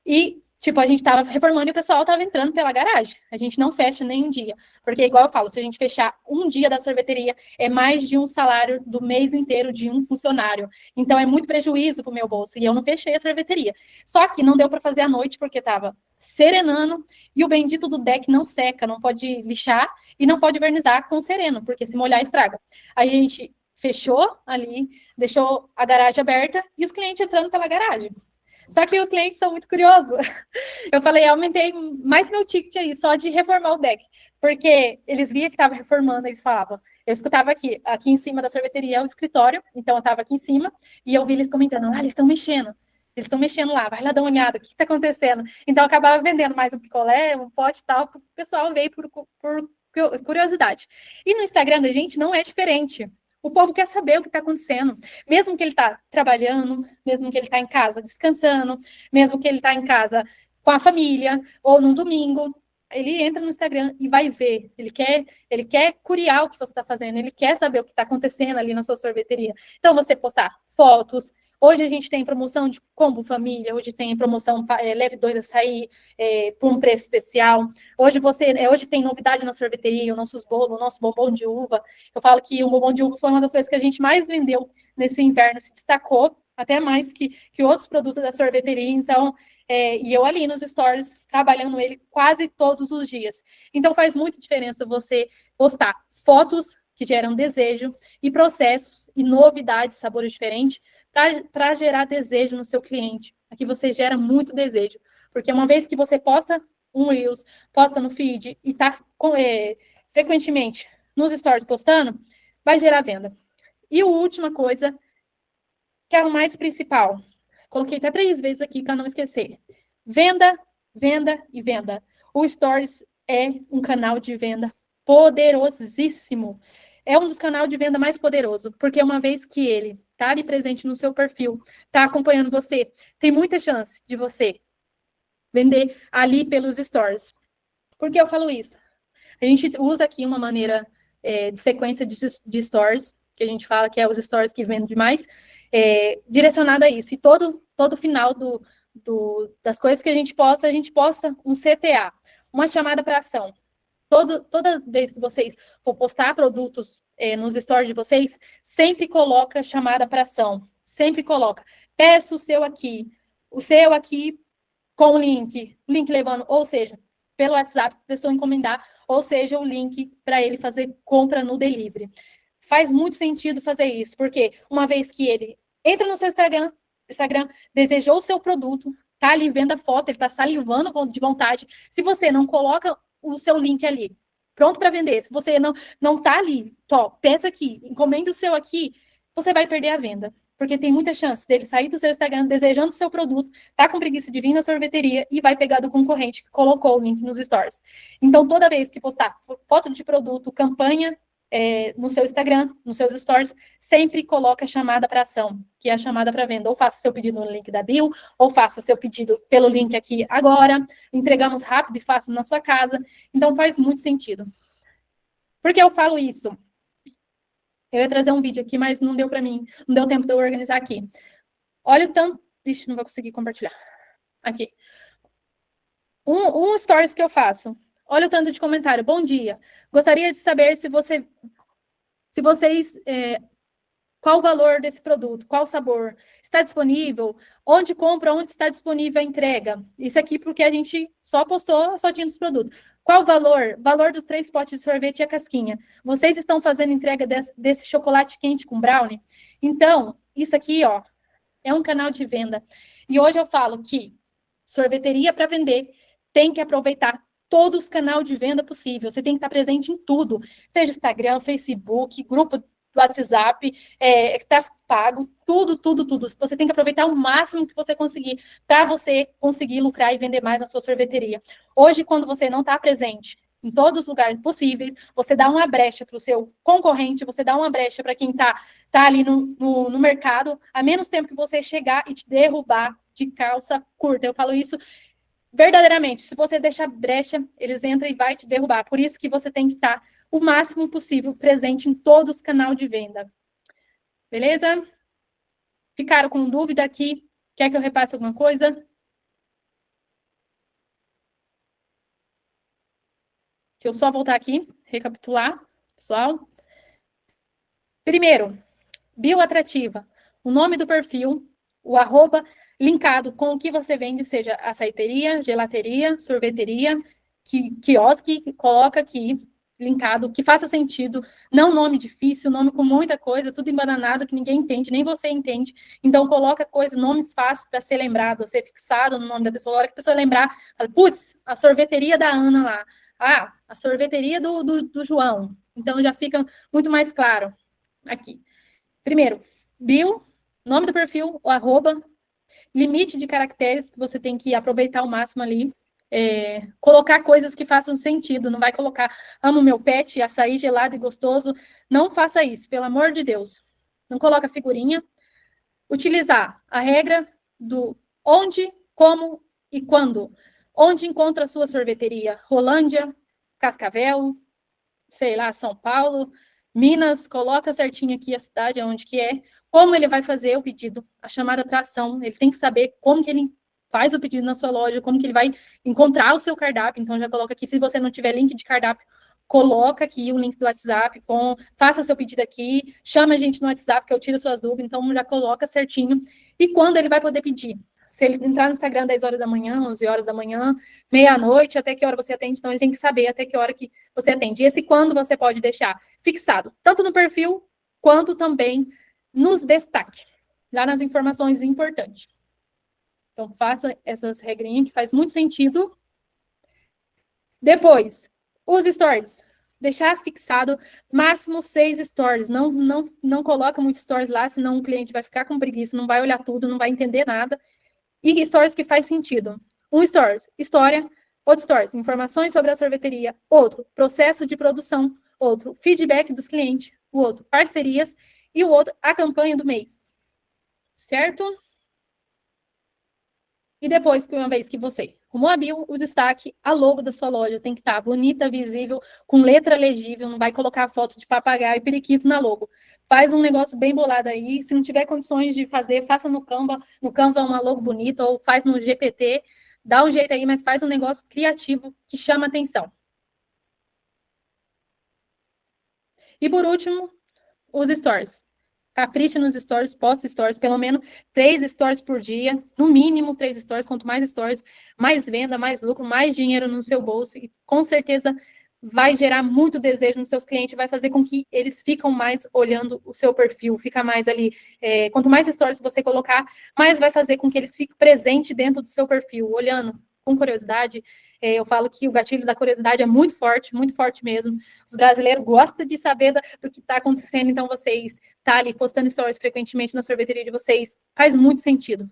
e tipo, a gente estava reformando e o pessoal estava entrando pela garagem. A gente não fecha nem um dia. Porque, igual eu falo, se a gente fechar um dia da sorveteria, é mais de um salário do mês inteiro de um funcionário. Então, é muito prejuízo para o meu bolso. E eu não fechei a sorveteria. Só que não deu para fazer à noite, porque estava serenando e o bendito do deck não seca, não pode lixar e não pode vernizar com sereno, porque se molhar, estraga. Aí a gente fechou ali, deixou a garagem aberta e os clientes entrando pela garagem. Só que os clientes são muito curiosos. Eu falei, aumentei mais meu ticket aí, só de reformar o deck. Porque eles viam que estava reformando, eles falavam. Eu escutava aqui em cima da sorveteria é o escritório, então eu estava aqui em cima, e eu vi eles comentando, eles estão mexendo. Eles estão mexendo lá, vai lá dar uma olhada, o que está acontecendo? Então eu acabava vendendo mais um picolé, um pote e tal, o pessoal veio por curiosidade. E no Instagram da gente não é diferente. O povo quer saber o que está acontecendo. Mesmo que ele está trabalhando, mesmo que ele está em casa descansando, mesmo que ele está em casa com a família, ou num domingo, ele entra no Instagram e vai ver. Ele quer curiar o que você está fazendo, ele quer saber o que está acontecendo ali na sua sorveteria. Então, você postar fotos. Hoje a gente tem promoção de combo família, hoje tem promoção leve 2 açaí por um preço especial. Hoje tem novidade na sorveteria, o nosso bombom de uva. Eu falo que o bombom de uva foi uma das coisas que a gente mais vendeu nesse inverno, se destacou até mais que outros produtos da sorveteria. Então, e eu ali nos stories trabalhando ele quase todos os dias. Então faz muita diferença você postar fotos que geram desejo e processos e novidades, sabores diferentes, para gerar desejo no seu cliente. Aqui você gera muito desejo, porque uma vez que você posta um Reels, posta no feed e está frequentemente nos stories postando, vai gerar venda. E a última coisa, que é o mais principal, coloquei até 3 vezes aqui para não esquecer. Venda, venda e venda. O Stories é um canal de venda poderosíssimo. É um dos canais de venda mais poderoso, porque uma vez que ele está ali presente no seu perfil, está acompanhando você, tem muita chance de você vender ali pelos stories. Por que eu falo isso? A gente usa aqui uma maneira de sequência de stories, que a gente fala que é os stories que vendem demais, direcionada a isso. E todo final das coisas que a gente posta um CTA, uma chamada para ação. Toda vez que vocês for postar produtos nos stories de vocês, sempre coloca chamada para ação. Sempre coloca. Peça o seu aqui com o link levando, ou seja, pelo WhatsApp, a pessoa encomendar, ou seja, o link para ele fazer compra no delivery. Faz muito sentido fazer isso, porque uma vez que ele entra no seu Instagram, desejou o seu produto, tá ali vendo a foto, ele tá salivando de vontade. Se você não coloca o seu link ali, pronto para vender, se você não tá ali, peça aqui, encomenda o seu aqui, você vai perder a venda. Porque tem muita chance dele sair do seu Instagram desejando o seu produto, tá com preguiça de vir na sorveteria e vai pegar do concorrente que colocou o link nos stories. Então, toda vez que postar foto de produto, campanha, no seu Instagram, nos seus stories, sempre coloca a chamada para ação, que é a chamada para venda. Ou faça seu pedido no link da bio, ou faça seu pedido pelo link aqui agora. Entregamos rápido e fácil na sua casa. Então, faz muito sentido. Por que eu falo isso? Eu ia trazer um vídeo aqui, mas não deu para mim, não deu tempo de eu organizar aqui. Olha o tanto... Ixi, não vou conseguir compartilhar. Aqui. Um stories que eu faço. Olha o tanto de comentário. Bom dia. Gostaria de saber se vocês... qual o valor desse produto? Qual o sabor? Está disponível? Onde compra? Onde está disponível a entrega? Isso aqui porque a gente só postou a fotinha dos produtos. Qual o valor? Valor dos 3 potes de sorvete e a casquinha. Vocês estão fazendo entrega desse chocolate quente com brownie? Então, isso aqui, é um canal de venda. E hoje eu falo que sorveteria para vender tem que aproveitar todos os canais de venda possível. Você tem que estar presente em tudo. Seja Instagram, Facebook, grupo do WhatsApp, tráfego pago, tudo. Você tem que aproveitar o máximo que você conseguir para você conseguir lucrar e vender mais na sua sorveteria. Hoje, quando você não está presente em todos os lugares possíveis, você dá uma brecha para o seu concorrente, você dá uma brecha para quem está ali no mercado, a menos tempo que você chegar e te derrubar de calça curta. Eu falo isso verdadeiramente. Se você deixar brecha, eles entram e vai te derrubar. Por isso que você tem que estar o máximo possível presente em todos os canais de venda. Beleza? Ficaram com dúvida aqui? Quer que eu repasse alguma coisa? Deixa eu só voltar aqui, recapitular, pessoal. Primeiro, bio atrativa. O nome do perfil, o arroba linkado com o que você vende, seja açaiteria, gelateria, sorveteria, quiosque, coloca aqui, linkado, que faça sentido, não nome difícil, nome com muita coisa, tudo embananado que ninguém entende, nem você entende. Então, coloca nomes fáceis para ser lembrado, ser fixado no nome da pessoa. A hora que a pessoa lembrar, fala, putz, a sorveteria da Ana lá. Ah, a sorveteria do João. Então, já fica muito mais claro aqui. Primeiro, bio, nome do perfil, o arroba, limite de caracteres que você tem que aproveitar ao máximo ali. Colocar coisas que façam sentido, não vai colocar amo meu pet, açaí gelado e gostoso, não faça isso, pelo amor de Deus. Não coloca figurinha. Utilizar a regra do onde, como e quando. Onde encontra a sua sorveteria? Rolândia, Cascavel, sei lá, São Paulo, Minas, coloca certinho aqui a cidade, onde que é, como ele vai fazer o pedido, a chamada para ação, ele tem que saber como que ele faz o pedido na sua loja, como que ele vai encontrar o seu cardápio, então já coloca aqui, se você não tiver link de cardápio, coloca aqui o link do WhatsApp, faça seu pedido aqui, chama a gente no WhatsApp que eu tiro suas dúvidas, então já coloca certinho, e quando ele vai poder pedir? Se ele entrar no Instagram 10 horas da manhã, 11 horas da manhã, meia-noite, até que hora você atende, então ele tem que saber até que hora que você atende. E esse quando você pode deixar fixado, tanto no perfil, quanto também nos destaques, lá nas informações importantes. Então, faça essas regrinhas que faz muito sentido. Depois, os stories. Deixar fixado máximo 6 stories. Não coloca muitos stories lá, senão o cliente vai ficar com preguiça, não vai olhar tudo, não vai entender nada. E stories que faz sentido. Um stories, história. Outro stories, informações sobre a sorveteria. Outro, processo de produção. Outro, feedback dos clientes. O outro, parcerias. E o outro, a campanha do mês. Certo? E depois, uma vez que você arrumou a bio, o destaque, a logo da sua loja tem que estar bonita, visível, com letra legível, não vai colocar foto de papagaio e periquito na logo. Faz um negócio bem bolado aí, se não tiver condições de fazer, faça no Canva uma logo bonita, ou faz no GPT, dá um jeito aí, mas faz um negócio criativo que chama atenção. E por último, os stories. Capricha nos stories, posta stories, pelo menos 3 stories por dia, no mínimo 3 stories, quanto mais stories, mais venda, mais lucro, mais dinheiro no seu bolso, e com certeza vai gerar muito desejo nos seus clientes, vai fazer com que eles ficam mais olhando o seu perfil, fica mais ali, quanto mais stories você colocar, mais vai fazer com que eles fiquem presentes dentro do seu perfil, olhando com curiosidade. Eu falo que o gatilho da curiosidade é muito forte mesmo. Os brasileiros gostam de saber do que está acontecendo, então vocês tá ali postando stories frequentemente na sorveteria de vocês, faz muito sentido.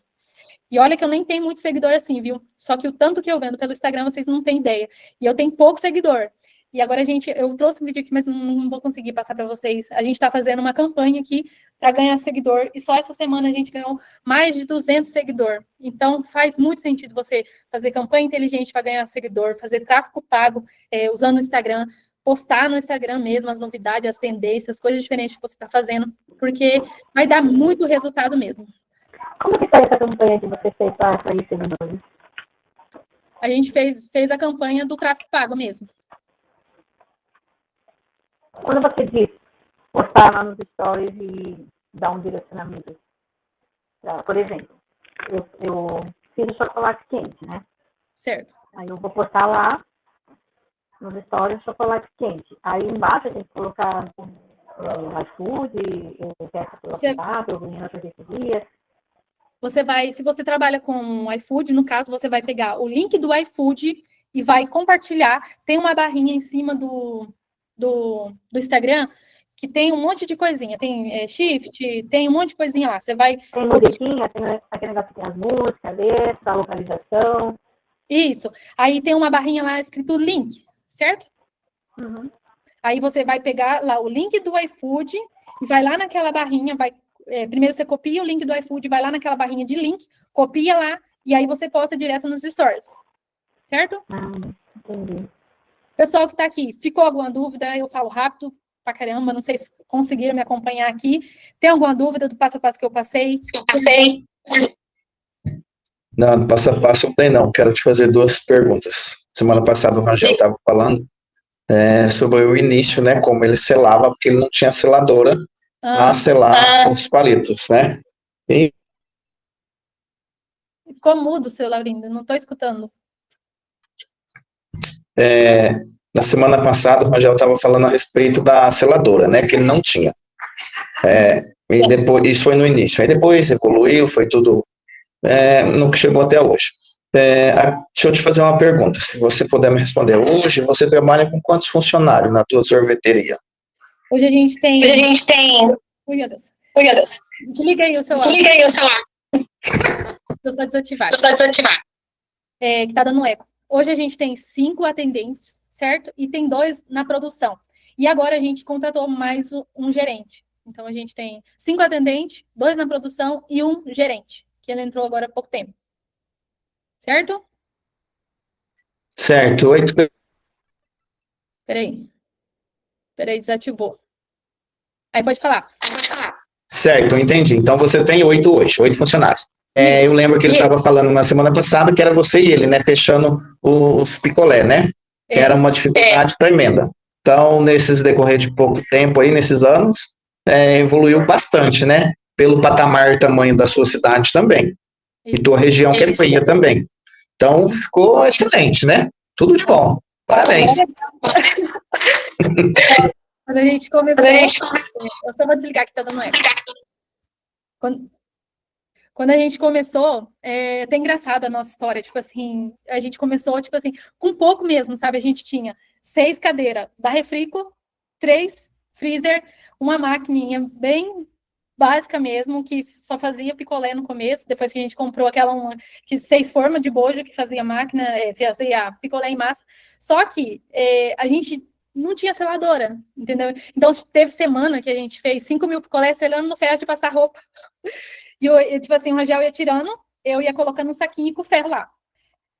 E olha que eu nem tenho muito seguidor assim, viu? Só que o tanto que eu vendo pelo Instagram, vocês não têm ideia. E eu tenho pouco seguidor. E agora eu trouxe um vídeo aqui, mas não vou conseguir passar para vocês. A gente está fazendo uma campanha aqui para ganhar seguidor, e só essa semana a gente ganhou mais de 200 seguidores. Então, faz muito sentido você fazer campanha inteligente para ganhar seguidor, fazer tráfego pago usando o Instagram, postar no Instagram mesmo as novidades, as tendências, coisas diferentes que você está fazendo, porque vai dar muito resultado mesmo. Como que foi essa campanha que você fez para atrair seguidores? A gente fez a campanha do tráfego pago mesmo. Quando você diz postar lá nos stories e dar um direcionamento, por exemplo, eu fiz o chocolate quente, né? Certo. Aí eu vou postar lá nos stories chocolate quente. Aí embaixo eu tenho que colocar o iFood, peça pela cidade, eu ganhei na sorveteria. Se você trabalha com iFood, no caso, você vai pegar o link do iFood e vai compartilhar. Tem uma barrinha em cima do Instagram que tem um monte de coisinha. Tem shift, tem um monte de coisinha lá. Você vai... Tem musiquinha, tem aquele negócio que tem as músicas, letra, a localização. Isso. Aí tem uma barrinha lá escrito link, certo? Uhum. Aí você vai pegar lá o link do iFood e vai lá naquela barrinha, primeiro você copia o link do iFood, vai lá naquela barrinha de link, copia lá, e aí você posta direto nos stories. Certo? Entendi. Pessoal que está aqui, ficou alguma dúvida? Eu falo rápido pra caramba, não sei se conseguiram me acompanhar aqui. Tem alguma dúvida do passo a passo que eu passei? Não, no passo a passo não tem não. Quero te fazer 2 perguntas. Semana passada o Rangel estava falando sobre o início, né? Como ele selava, porque ele não tinha seladora para selar os palitos, né? E ficou mudo, seu Laurindo, não estou escutando. na semana passada o Rangel estava falando a respeito da seladora, né? Que ele não tinha. E depois, isso foi no início. Aí depois evoluiu, foi tudo no que chegou até hoje. Deixa eu te fazer uma pergunta, se você puder me responder. Hoje você trabalha com quantos funcionários na tua sorveteria? Hoje a gente tem... Ui, meu Deus. Desliga aí o celular. Eu só desativar. Que tá dando eco. Hoje a gente tem 5 atendentes, certo? E tem 2 na produção. E agora a gente contratou mais um gerente. Então a gente tem 5 atendentes, 2 na produção e 1 gerente, que ele entrou agora há pouco tempo. Certo? Certo. Peraí, desativou. Aí pode falar. Certo, entendi. Então você tem 8 hoje, 8 funcionários. Eu lembro que ele estava falando na semana passada que era você e ele, né, fechando os picolé, né? Que era uma dificuldade tremenda. Então, nesses decorrer de pouco tempo aí, nesses anos, evoluiu bastante, né? Pelo patamar e tamanho da sua cidade também. E tua região que é fria também. Então, ficou excelente, né? Tudo de bom. Parabéns. Quando a gente começou... Eu só vou desligar que tá dando eco. Quando a gente começou, é até engraçada a nossa história, tipo assim, a gente começou, tipo assim, com pouco mesmo, sabe? A gente tinha 6 cadeiras da Refrico, 3 freezer, uma maquininha bem básica mesmo, que só fazia picolé no começo, depois que a gente comprou aquela 6 formas de bojo que fazia máquina, fazia picolé em massa, só que a gente não tinha seladora, entendeu? Então, teve semana que a gente fez 5.000 picolés selando no ferro de passar roupa. E tipo assim, o Rangel ia tirando, eu ia colocando um saquinho com ferro lá.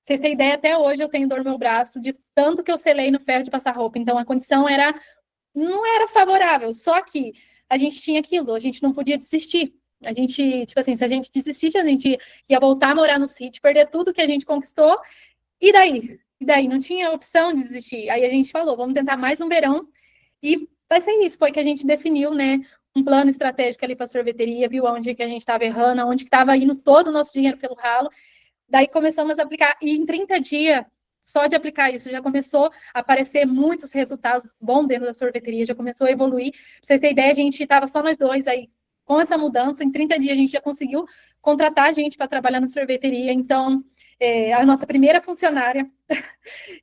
Vocês têm ideia, até hoje eu tenho dor no meu braço de tanto que eu selei no ferro de passar roupa. Então, a condição não era favorável. Só que a gente tinha aquilo, a gente não podia desistir. A gente, tipo assim, se a gente desistisse, a gente ia voltar a morar no sítio, perder tudo que a gente conquistou. E daí? Não tinha opção de desistir. Aí a gente falou, vamos tentar mais um verão. E vai ser isso, foi que a gente definiu, né? Um plano estratégico ali para a sorveteria, viu onde que a gente estava errando, onde que estava indo todo o nosso dinheiro pelo ralo. Daí começamos a aplicar, e em 30 dias, só de aplicar isso, já começou a aparecer muitos resultados bons dentro da sorveteria, já começou a evoluir. Pra vocês terem ideia, a gente estava só nós 2 aí. Com essa mudança, em 30 dias a gente já conseguiu contratar gente para trabalhar na sorveteria. Então, a nossa primeira funcionária.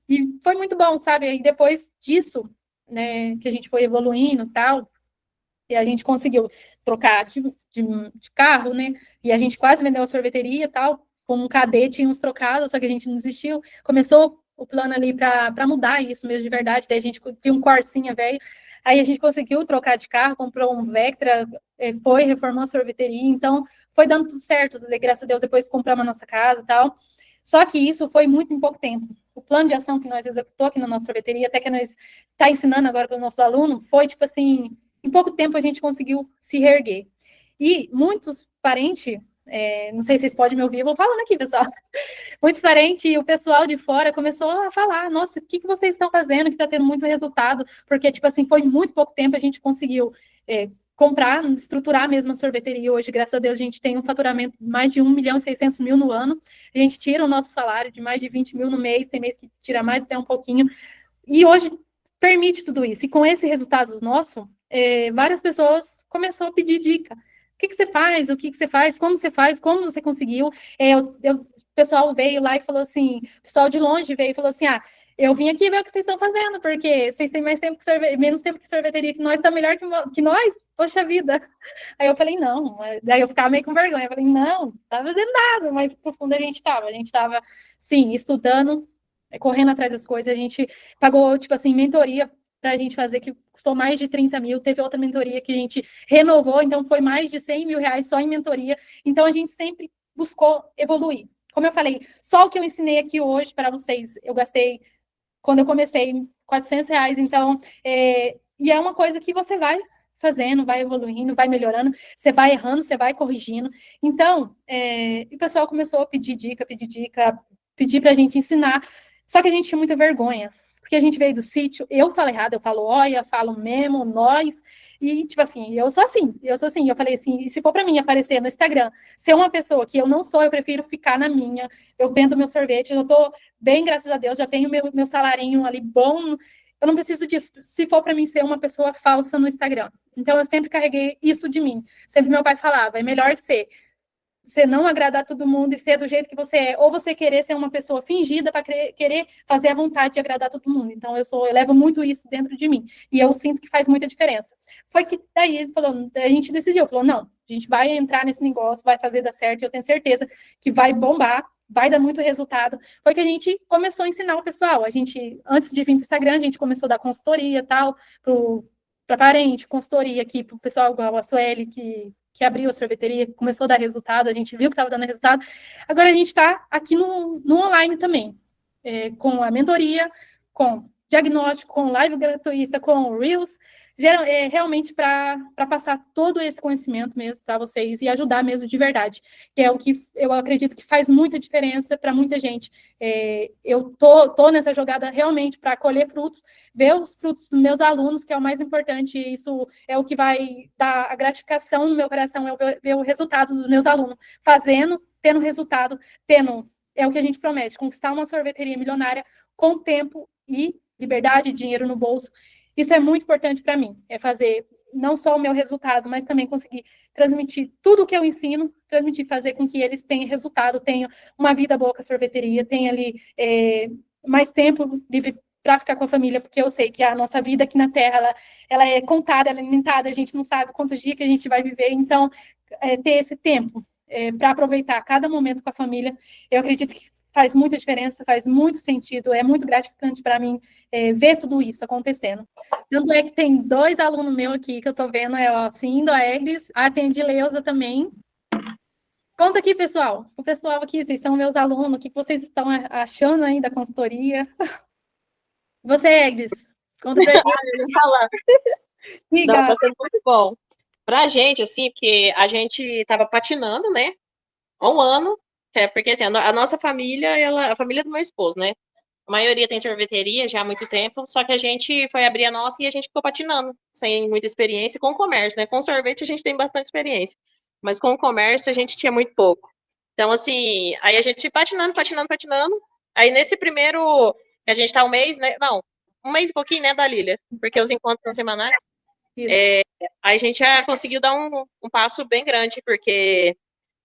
E foi muito bom, sabe? E depois disso, né, que a gente foi evoluindo e tal, e a gente conseguiu trocar de carro, né? E a gente quase vendeu a sorveteria e tal. Com um KD tínhamos trocado, só que a gente não desistiu. Começou o plano ali para mudar isso mesmo de verdade. Daí a gente tinha um Corsinha velho. Aí a gente conseguiu trocar de carro, comprou um Vectra, reformou a sorveteria. Então foi dando tudo certo. Graças a Deus, depois compramos a nossa casa e tal. Só que isso foi muito em pouco tempo. O plano de ação que nós executou aqui na nossa sorveteria, até que nós está ensinando agora para os nossos alunos, foi tipo assim, em pouco tempo a gente conseguiu se reerguer. E muitos parentes, não sei se vocês podem me ouvir, eu vou falando aqui, pessoal. Muitos parentes e o pessoal de fora começou a falar, nossa, o que vocês estão fazendo que está tendo muito resultado? Porque, tipo assim, foi muito pouco tempo a gente conseguiu comprar, estruturar mesmo a sorveteria. Hoje, graças a Deus, a gente tem um faturamento de mais de 1.600.000 no ano. A gente tira o nosso salário de mais de 20 mil no mês, tem mês que tira mais até um pouquinho. E hoje permite tudo isso. E com esse resultado nosso, várias pessoas começaram a pedir dica. O que você faz? O que você faz? Como você faz? Como você conseguiu? O pessoal veio lá e falou assim, o pessoal de longe veio e falou assim, eu vim aqui ver o que vocês estão fazendo, porque vocês têm mais tempo que menos tempo que sorveteria que nós, tá melhor que nós, poxa vida. Aí eu falei, não, daí eu ficava meio com vergonha, eu falei, não, não tá fazendo nada, mas pro fundo a gente tava, sim, estudando, correndo atrás das coisas, a gente pagou, tipo assim, mentoria pra gente fazer, que custou mais de 30 mil, teve outra mentoria que a gente renovou, então foi mais de 100 mil reais só em mentoria, então a gente sempre buscou evoluir. Como eu falei, só o que eu ensinei aqui hoje para vocês, eu gastei quando eu comecei, R$ 400, então, e é uma coisa que você vai fazendo, vai evoluindo, vai melhorando, você vai errando, você vai corrigindo. Então, o pessoal começou a pedir dica, pedir para a gente ensinar, só que a gente tinha muita vergonha, porque a gente veio do sítio, eu falo errado, eu falo olha, falo mesmo, nós, e tipo assim, eu sou assim, eu falei assim, e se for para mim aparecer no Instagram, ser uma pessoa que eu não sou, eu prefiro ficar na minha, eu vendo meu sorvete, eu tô bem, graças a Deus, já tenho meu salarinho ali bom, eu não preciso disso, se for para mim ser uma pessoa falsa no Instagram. Então, eu sempre carreguei isso de mim. Sempre meu pai falava, é melhor você não agradar todo mundo e ser do jeito que você é, ou você querer ser uma pessoa fingida para querer fazer a vontade de agradar todo mundo. Então, eu levo muito isso dentro de mim. E eu sinto que faz muita diferença. Foi que daí ele falou, a gente decidiu, falou, não, a gente vai entrar nesse negócio, vai fazer dar certo, e eu tenho certeza que vai bombar, vai dar muito resultado. Foi que a gente começou a ensinar o pessoal. A gente, antes de vir para o Instagram, a gente começou a dar consultoria e tal, para parente, consultoria aqui para o pessoal igual a Sueli, que abriu a sorveteria, começou a dar resultado, a gente viu que estava dando resultado. Agora a gente está aqui no online também, com a mentoria, com diagnóstico, com live gratuita, com Reels, realmente para passar todo esse conhecimento mesmo para vocês e ajudar mesmo de verdade, que é o que eu acredito que faz muita diferença para muita gente. Eu tô nessa jogada realmente para colher frutos, ver os frutos dos meus alunos, que é o mais importante, isso é o que vai dar a gratificação no meu coração, é ver o resultado dos meus alunos fazendo, tendo resultado, é o que a gente promete, conquistar uma sorveteria milionária com tempo e liberdade, dinheiro no bolso. Isso é muito importante para mim, é fazer não só o meu resultado, mas também conseguir transmitir tudo o que eu ensino, fazer com que eles tenham resultado, tenham uma vida boa com a sorveteria, tenham ali mais tempo livre para ficar com a família, porque eu sei que a nossa vida aqui na Terra, ela é contada, ela é limitada, a gente não sabe quantos dias que a gente vai viver, então, ter esse tempo para aproveitar cada momento com a família, eu acredito que faz muita diferença, faz muito sentido, é muito gratificante para mim ver tudo isso acontecendo. Tanto é que tem 2 alunos meus aqui que eu estou vendo, a Cindo, a Eglis, tem a Dileuza também. Conta aqui, pessoal, o pessoal aqui, vocês são meus alunos, o que vocês estão achando aí da consultoria? Você, Eglis, conta pra gente. Falar. Liga. Não, tá sendo muito bom. Pra gente, assim, porque a gente tava patinando, né, há um ano, porque assim, a nossa família, a família do meu esposo, né, a maioria tem sorveteria já há muito tempo, só que a gente foi abrir a nossa e a gente ficou patinando, sem muita experiência, com o comércio, né, com sorvete a gente tem bastante experiência, mas com o comércio a gente tinha muito pouco. Então, assim, aí a gente patinando, aí nesse primeiro, que a gente tá um mês, né, não, um mês e pouquinho, né, da Lília, porque os encontros são semanais, aí a gente já conseguiu dar um passo bem grande, porque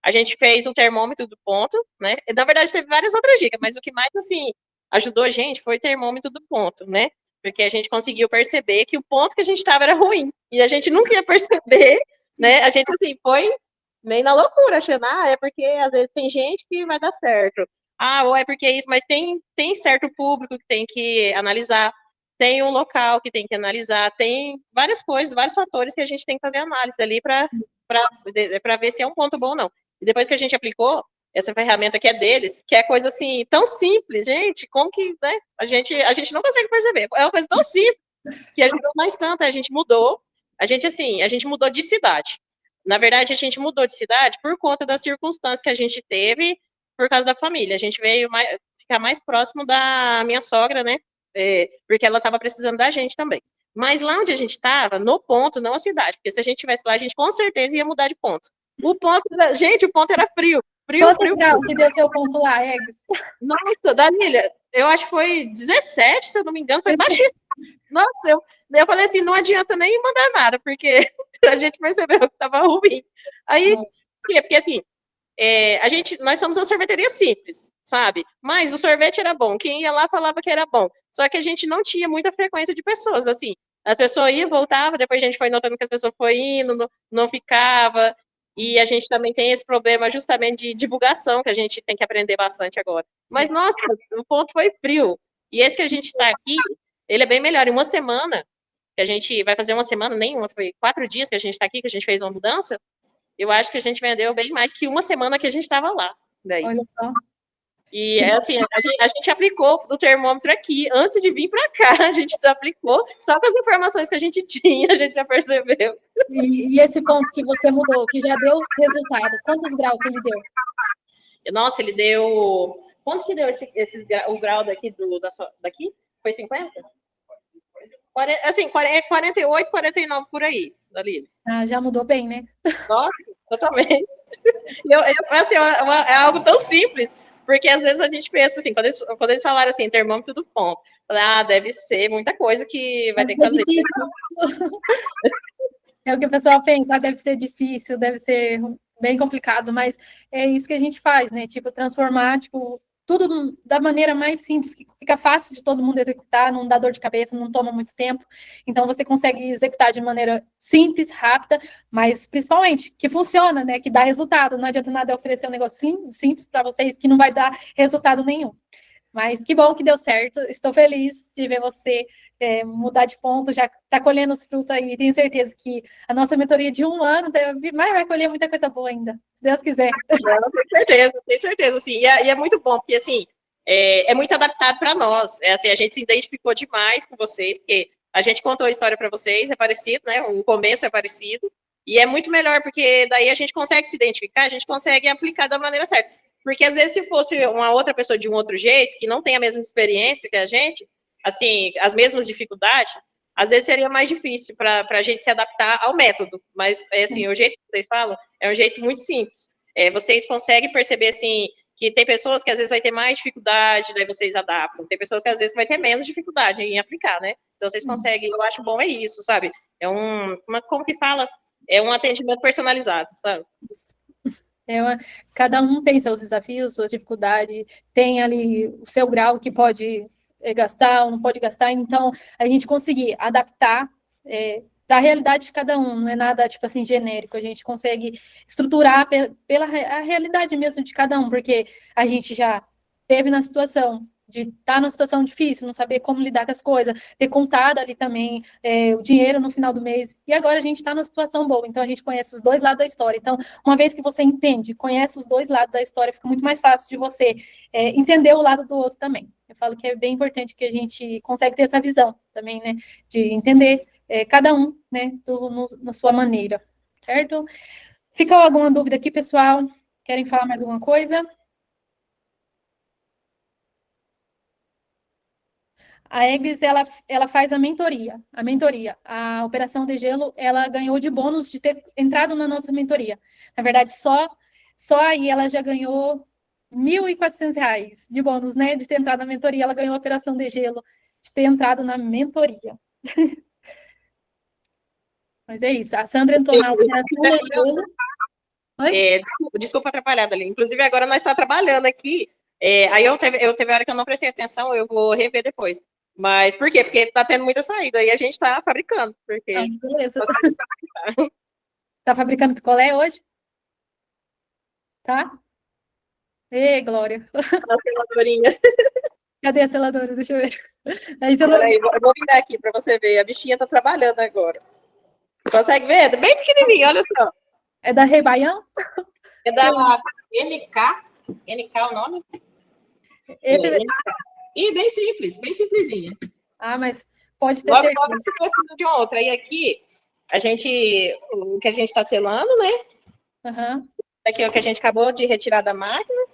a gente fez um termômetro do ponto, né? Na verdade, teve várias outras dicas, mas o que mais, assim, ajudou a gente foi o termômetro do ponto, né? Porque a gente conseguiu perceber que o ponto que a gente estava era ruim. E a gente nunca ia perceber, né? A gente, assim, foi meio na loucura, achando, é porque às vezes tem gente que vai dar certo. Ou é porque isso, mas tem certo público que tem que analisar, tem um local que tem que analisar, tem várias coisas, vários fatores que a gente tem que fazer análise ali para ver se é um ponto bom ou não. E depois que a gente aplicou essa ferramenta que é deles, que é coisa assim, tão simples, gente, como que, né, a gente não consegue perceber, é uma coisa tão simples, que ajudou nós tanto, a gente mudou, a gente mudou de cidade. Na verdade, a gente mudou de cidade por conta das circunstâncias que a gente teve por causa da família. A gente veio ficar mais próximo da minha sogra, né, porque ela estava precisando da gente também. Mas lá onde a gente estava, no ponto, não a cidade, porque se a gente estivesse lá, a gente com certeza ia mudar de ponto. O ponto era frio. Quanto grau que deu seu ponto lá, Eggs? Nossa, Danilha, eu acho que foi 17, se eu não me engano, foi baixíssimo. Nossa, eu falei assim, não adianta nem mandar nada, porque a gente percebeu que estava ruim. Aí, porque assim, nós somos uma sorveteria simples, sabe? Mas o sorvete era bom, quem ia lá falava que era bom. só que a gente não tinha muita frequência de pessoas, assim, as pessoas iam, voltavam, depois a gente foi notando que as pessoas foram indo, não ficava, e a gente também tem esse problema justamente de divulgação, que a gente tem que aprender bastante agora. Mas, nossa, o ponto foi frio, e esse que a gente está aqui, ele é bem melhor, em uma semana, que a gente vai fazer uma semana, nem uma, foi 4 dias que a gente está aqui, que a gente fez uma mudança, eu acho que a gente vendeu bem mais que uma semana que a gente estava lá. Daí. Olha só. E é assim, a gente aplicou o termômetro aqui, antes de vir para cá, a gente aplicou, só com as informações que a gente tinha, a gente já percebeu. E esse ponto que você mudou, que já deu resultado, quantos graus que ele deu? Nossa, ele deu... Quanto que deu o grau daqui, daqui? Foi 50? Assim, 48, 49 por aí, dali. Ah, já mudou bem, né? Nossa, totalmente. Assim, é algo tão simples, porque às vezes a gente pensa assim, quando eles falaram assim, termômetro do ponto, deve ser muita coisa que vai ter que fazer. É o que o pessoal pensa, deve ser difícil, deve ser bem complicado, mas é isso que a gente faz, né? Tipo, transformar, tipo, tudo da maneira mais simples, que fica fácil de todo mundo executar, não dá dor de cabeça, não toma muito tempo. Então, você consegue executar de maneira simples, rápida, mas principalmente que funciona, né? Que dá resultado. Não adianta nada oferecer um negócio simples para vocês que não vai dar resultado nenhum. Mas que bom que deu certo. Estou feliz de ver você mudar de ponto, já está colhendo os frutos aí. Tenho certeza que a nossa mentoria de 1 ano vai colher muita coisa boa ainda, se Deus quiser. Não, tenho certeza, sim. E é muito bom, porque assim, é muito adaptado para nós. Assim, a gente se identificou demais com vocês, porque a gente contou a história para vocês, é parecido, né? O começo é parecido. E é muito melhor, porque daí a gente consegue se identificar, a gente consegue aplicar da maneira certa. Porque às vezes, se fosse uma outra pessoa de um outro jeito, que não tem a mesma experiência que a gente, assim, as mesmas dificuldades, às vezes seria mais difícil para a gente se adaptar ao método. Mas, assim, o jeito que vocês falam é um jeito muito simples. Vocês conseguem perceber, assim, que tem pessoas que às vezes vai ter mais dificuldade, daí vocês adaptam. Tem pessoas que às vezes vai ter menos dificuldade em aplicar, né? Então, vocês conseguem, eu acho bom é isso, sabe? Como que fala? É um atendimento personalizado, sabe? Cada um tem seus desafios, suas dificuldades, tem ali o seu grau que pode gastar ou não pode gastar, então a gente conseguir adaptar para a realidade de cada um, não é nada tipo assim genérico, a gente consegue estruturar pela a realidade mesmo de cada um, porque a gente já teve na situação de estar numa situação difícil, não saber como lidar com as coisas, ter contado ali também o dinheiro no final do mês, e agora a gente está numa situação boa, então a gente conhece os dois lados da história. Então, uma vez que você entende, conhece os dois lados da história, fica muito mais fácil de você entender o lado do outro também. Eu falo que é bem importante que a gente consegue ter essa visão também, né, de entender cada um, né, na sua maneira, certo? Fica alguma dúvida aqui, pessoal? Querem falar mais alguma coisa? A Eggs, ela faz a mentoria. A Operação de Gelo, ela ganhou de bônus de ter entrado na nossa mentoria. Na verdade, só aí ela já ganhou R$ 1.400 de bônus, né? De ter entrado na mentoria. Ela ganhou a Operação de Gelo, de ter entrado na mentoria. Mas é isso. A Sandra entrou na Operação de Gelo. Desculpa atrapalhar, ali. Inclusive, agora nós estamos trabalhando aqui. Aí eu teve hora que eu não prestei atenção, eu vou rever depois. Mas por quê? Porque tá tendo muita saída e a gente tá fabricando. Porque... beleza. Tá fabricando picolé hoje? Tá? Ei, Glória. A seladorinha. Cadê a seladora? Deixa eu ver. Eu vou virar aqui para você ver. A bichinha tá trabalhando agora. Consegue ver? Bem pequenininho, olha só. É da Rei Baião? É da NK é o nome? E bem simples, bem simplesinha. Ah, mas pode ter logo, certeza. Logo você precisa de uma outra. E aqui, o que a gente está selando, né? Uhum. Aqui é o que a gente acabou de retirar da máquina.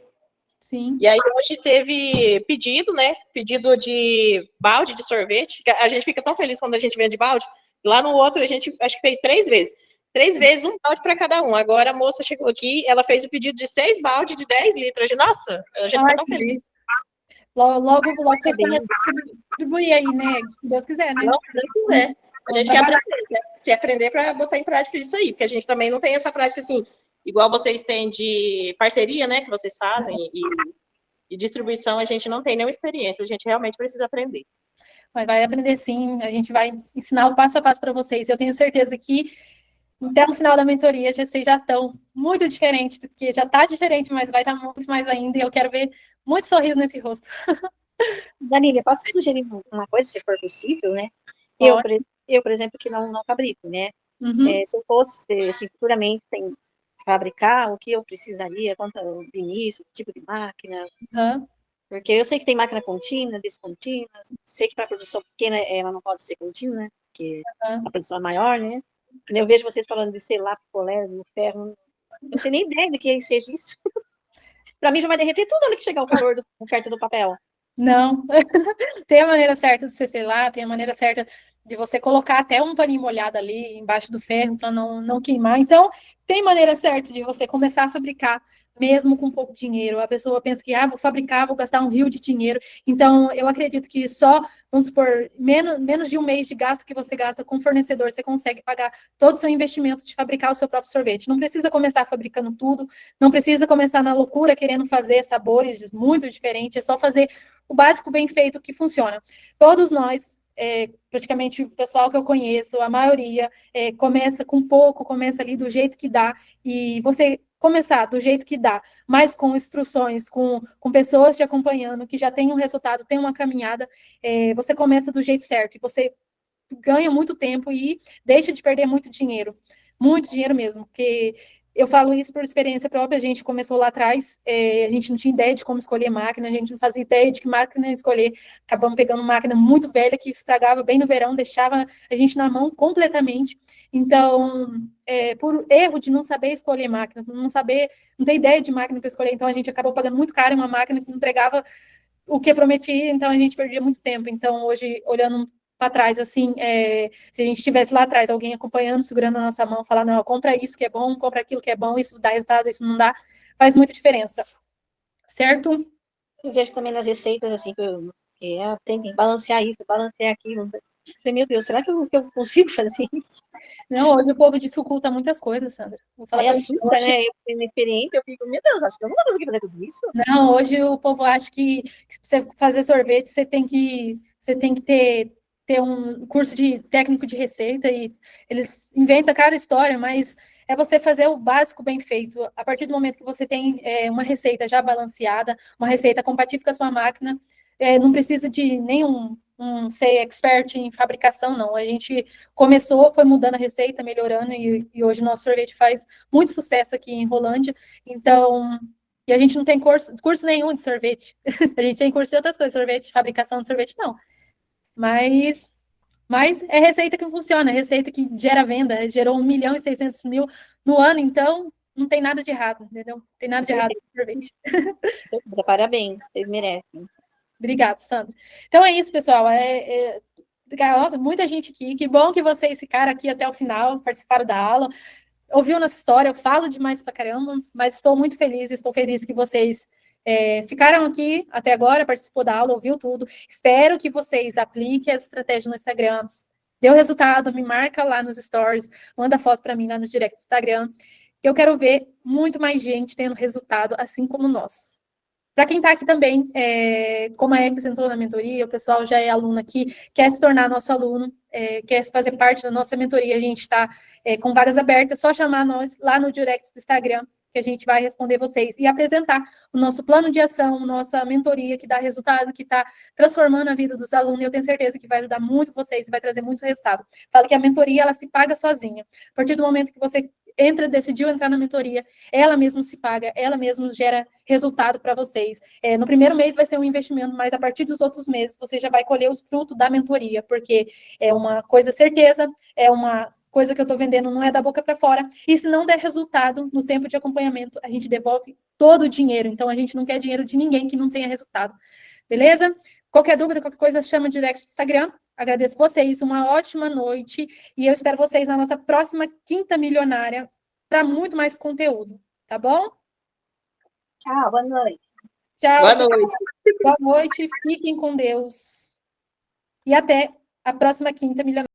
Sim. E aí hoje teve pedido, né? Pedido de balde de sorvete. A gente fica tão feliz quando a gente vende balde. Lá no outro, a gente acho que fez 3 vezes. 3 vezes, um balde para cada um. Agora a moça chegou aqui, ela fez o pedido de 6 baldes de 10 litros. Nossa, a gente fica tão feliz. Logo vocês começam a distribuir aí, né? Se Deus quiser, né? Não, se Deus quiser. A gente quer aprender para botar em prática isso aí, porque a gente também não tem essa prática assim, igual vocês têm de parceria, né? Que vocês fazem, e distribuição, a gente não tem nenhuma experiência, a gente realmente precisa aprender. Mas vai aprender sim, a gente vai ensinar o passo a passo para vocês. Eu tenho certeza que até no final da mentoria vocês já estão muito diferentes, do que já está diferente, mas vai estar muito mais ainda, e eu quero ver muito sorriso nesse rosto. Danilo, posso sugerir uma coisa, se for possível, né? Pode. Eu, por exemplo, que não fabrico, né? Uhum. Se eu fosse, assim, futuramente fabricar, o que eu precisaria, quanto de início, tipo de máquina, Uhum. porque eu sei que tem máquina contínua, descontínua, sei que para produção pequena ela não pode ser contínua, né? Porque Uhum. a produção é maior, né? Eu vejo vocês falando de selar, picolé, no ferro, eu não tenho nem ideia do que seja isso. Para mim já vai derreter tudo ali que chegar o calor perto do papel. Não, tem a maneira certa de você selar, tem a maneira certa de você colocar até um paninho molhado ali embaixo do ferro para não queimar. Então, tem maneira certa de você começar a fabricar mesmo com pouco dinheiro. A pessoa pensa que, vou fabricar, vou gastar um rio de dinheiro. Então, eu acredito que só, vamos supor, menos de um mês de gasto que você gasta com fornecedor, você consegue pagar todo o seu investimento de fabricar o seu próprio sorvete. Não precisa começar fabricando tudo, não precisa começar na loucura querendo fazer sabores muito diferentes, é só fazer o básico bem feito que funciona. Todos nós, praticamente o pessoal que eu conheço, a maioria, começa com pouco, começa ali do jeito que dá, e você começar do jeito que dá, mas com instruções, com pessoas te acompanhando, que já tem um resultado, tem uma caminhada, você começa do jeito certo, e você ganha muito tempo e deixa de perder muito dinheiro mesmo, porque eu falo isso por experiência própria, a gente começou lá atrás, a gente não tinha ideia de como escolher máquina, a gente não fazia ideia de que máquina escolher, acabamos pegando máquina muito velha, que estragava bem no verão, deixava a gente na mão completamente, então, por erro de não saber escolher máquina, não ter ideia de máquina para escolher, então a gente acabou pagando muito caro em uma máquina que não entregava o que prometia, então a gente perdia muito tempo. Então, hoje, olhando para trás, assim, se a gente estivesse lá atrás, alguém acompanhando, segurando a nossa mão, falando, não, compra isso que é bom, compra aquilo que é bom, isso dá resultado, isso não dá, faz muita diferença. Certo? Eu vejo também nas receitas, assim, tem que balancear isso, balancear aquilo. Eu falei, meu Deus, será que eu consigo fazer isso? Não, hoje o povo dificulta muitas coisas, Sandra. Vou falar Aí para você. assusta, né? Eu, inexperiente, eu fico, meu Deus, acho que eu não vou conseguir fazer tudo isso. Não, hoje o povo acha que para você fazer sorvete, você tem que ter um curso de técnico de receita e eles inventam cada história, mas é você fazer o básico bem feito. A partir do momento que você tem uma receita já balanceada, uma receita compatível com a sua máquina, não precisa de nenhum ser expert em fabricação, não. A gente começou, foi mudando a receita, melhorando, e hoje o nosso sorvete faz muito sucesso aqui em Rolândia. Então, e a gente não tem curso nenhum de sorvete. A gente tem curso de outras coisas, sorvete, fabricação de sorvete, não. Mas, mas é receita que funciona, é receita que gera venda, gerou 1.600.000 no ano, então não tem nada de errado, entendeu? Não tem nada de errado com sorvete. Parabéns, vocês merecem. Obrigada, Sandra. Então é isso, pessoal. Nossa, muita gente aqui. Que bom que vocês ficaram aqui até o final, participaram da aula. Ouviu nossa história, eu falo demais pra caramba, mas estou muito feliz, estou feliz que vocês ficaram aqui até agora, participou da aula, ouviu tudo. Espero que vocês apliquem essa estratégia no Instagram. Deu resultado, me marca lá nos stories, manda foto para mim lá no direct do Instagram, que eu quero ver muito mais gente tendo resultado, assim como nós. Para quem está aqui também, como a Eggs entrou na mentoria, o pessoal já é aluno aqui, quer se tornar nosso aluno, quer fazer parte da nossa mentoria, a gente está com vagas abertas, é só chamar nós lá no direct do Instagram, que a gente vai responder vocês e apresentar o nosso plano de ação, nossa mentoria que dá resultado, que está transformando a vida dos alunos, e eu tenho certeza que vai ajudar muito vocês e vai trazer muito resultado. Falo que a mentoria, ela se paga sozinha. A partir do momento que você decidiu entrar na mentoria, ela mesma se paga, ela mesma gera resultado para vocês. No primeiro mês vai ser um investimento, mas a partir dos outros meses você já vai colher os frutos da mentoria, porque é uma coisa certeza, é uma coisa que eu estou vendendo, não é da boca para fora, e se não der resultado no tempo de acompanhamento, a gente devolve todo o dinheiro, então a gente não quer dinheiro de ninguém que não tenha resultado, beleza? Qualquer dúvida, qualquer coisa, chama direct no Instagram. Agradeço vocês, uma ótima noite e eu espero vocês na nossa próxima Quinta Milionária para muito mais conteúdo, tá bom? Tchau, boa noite. Tchau. Boa noite. Boa noite, fiquem com Deus. E até a próxima Quinta Milionária.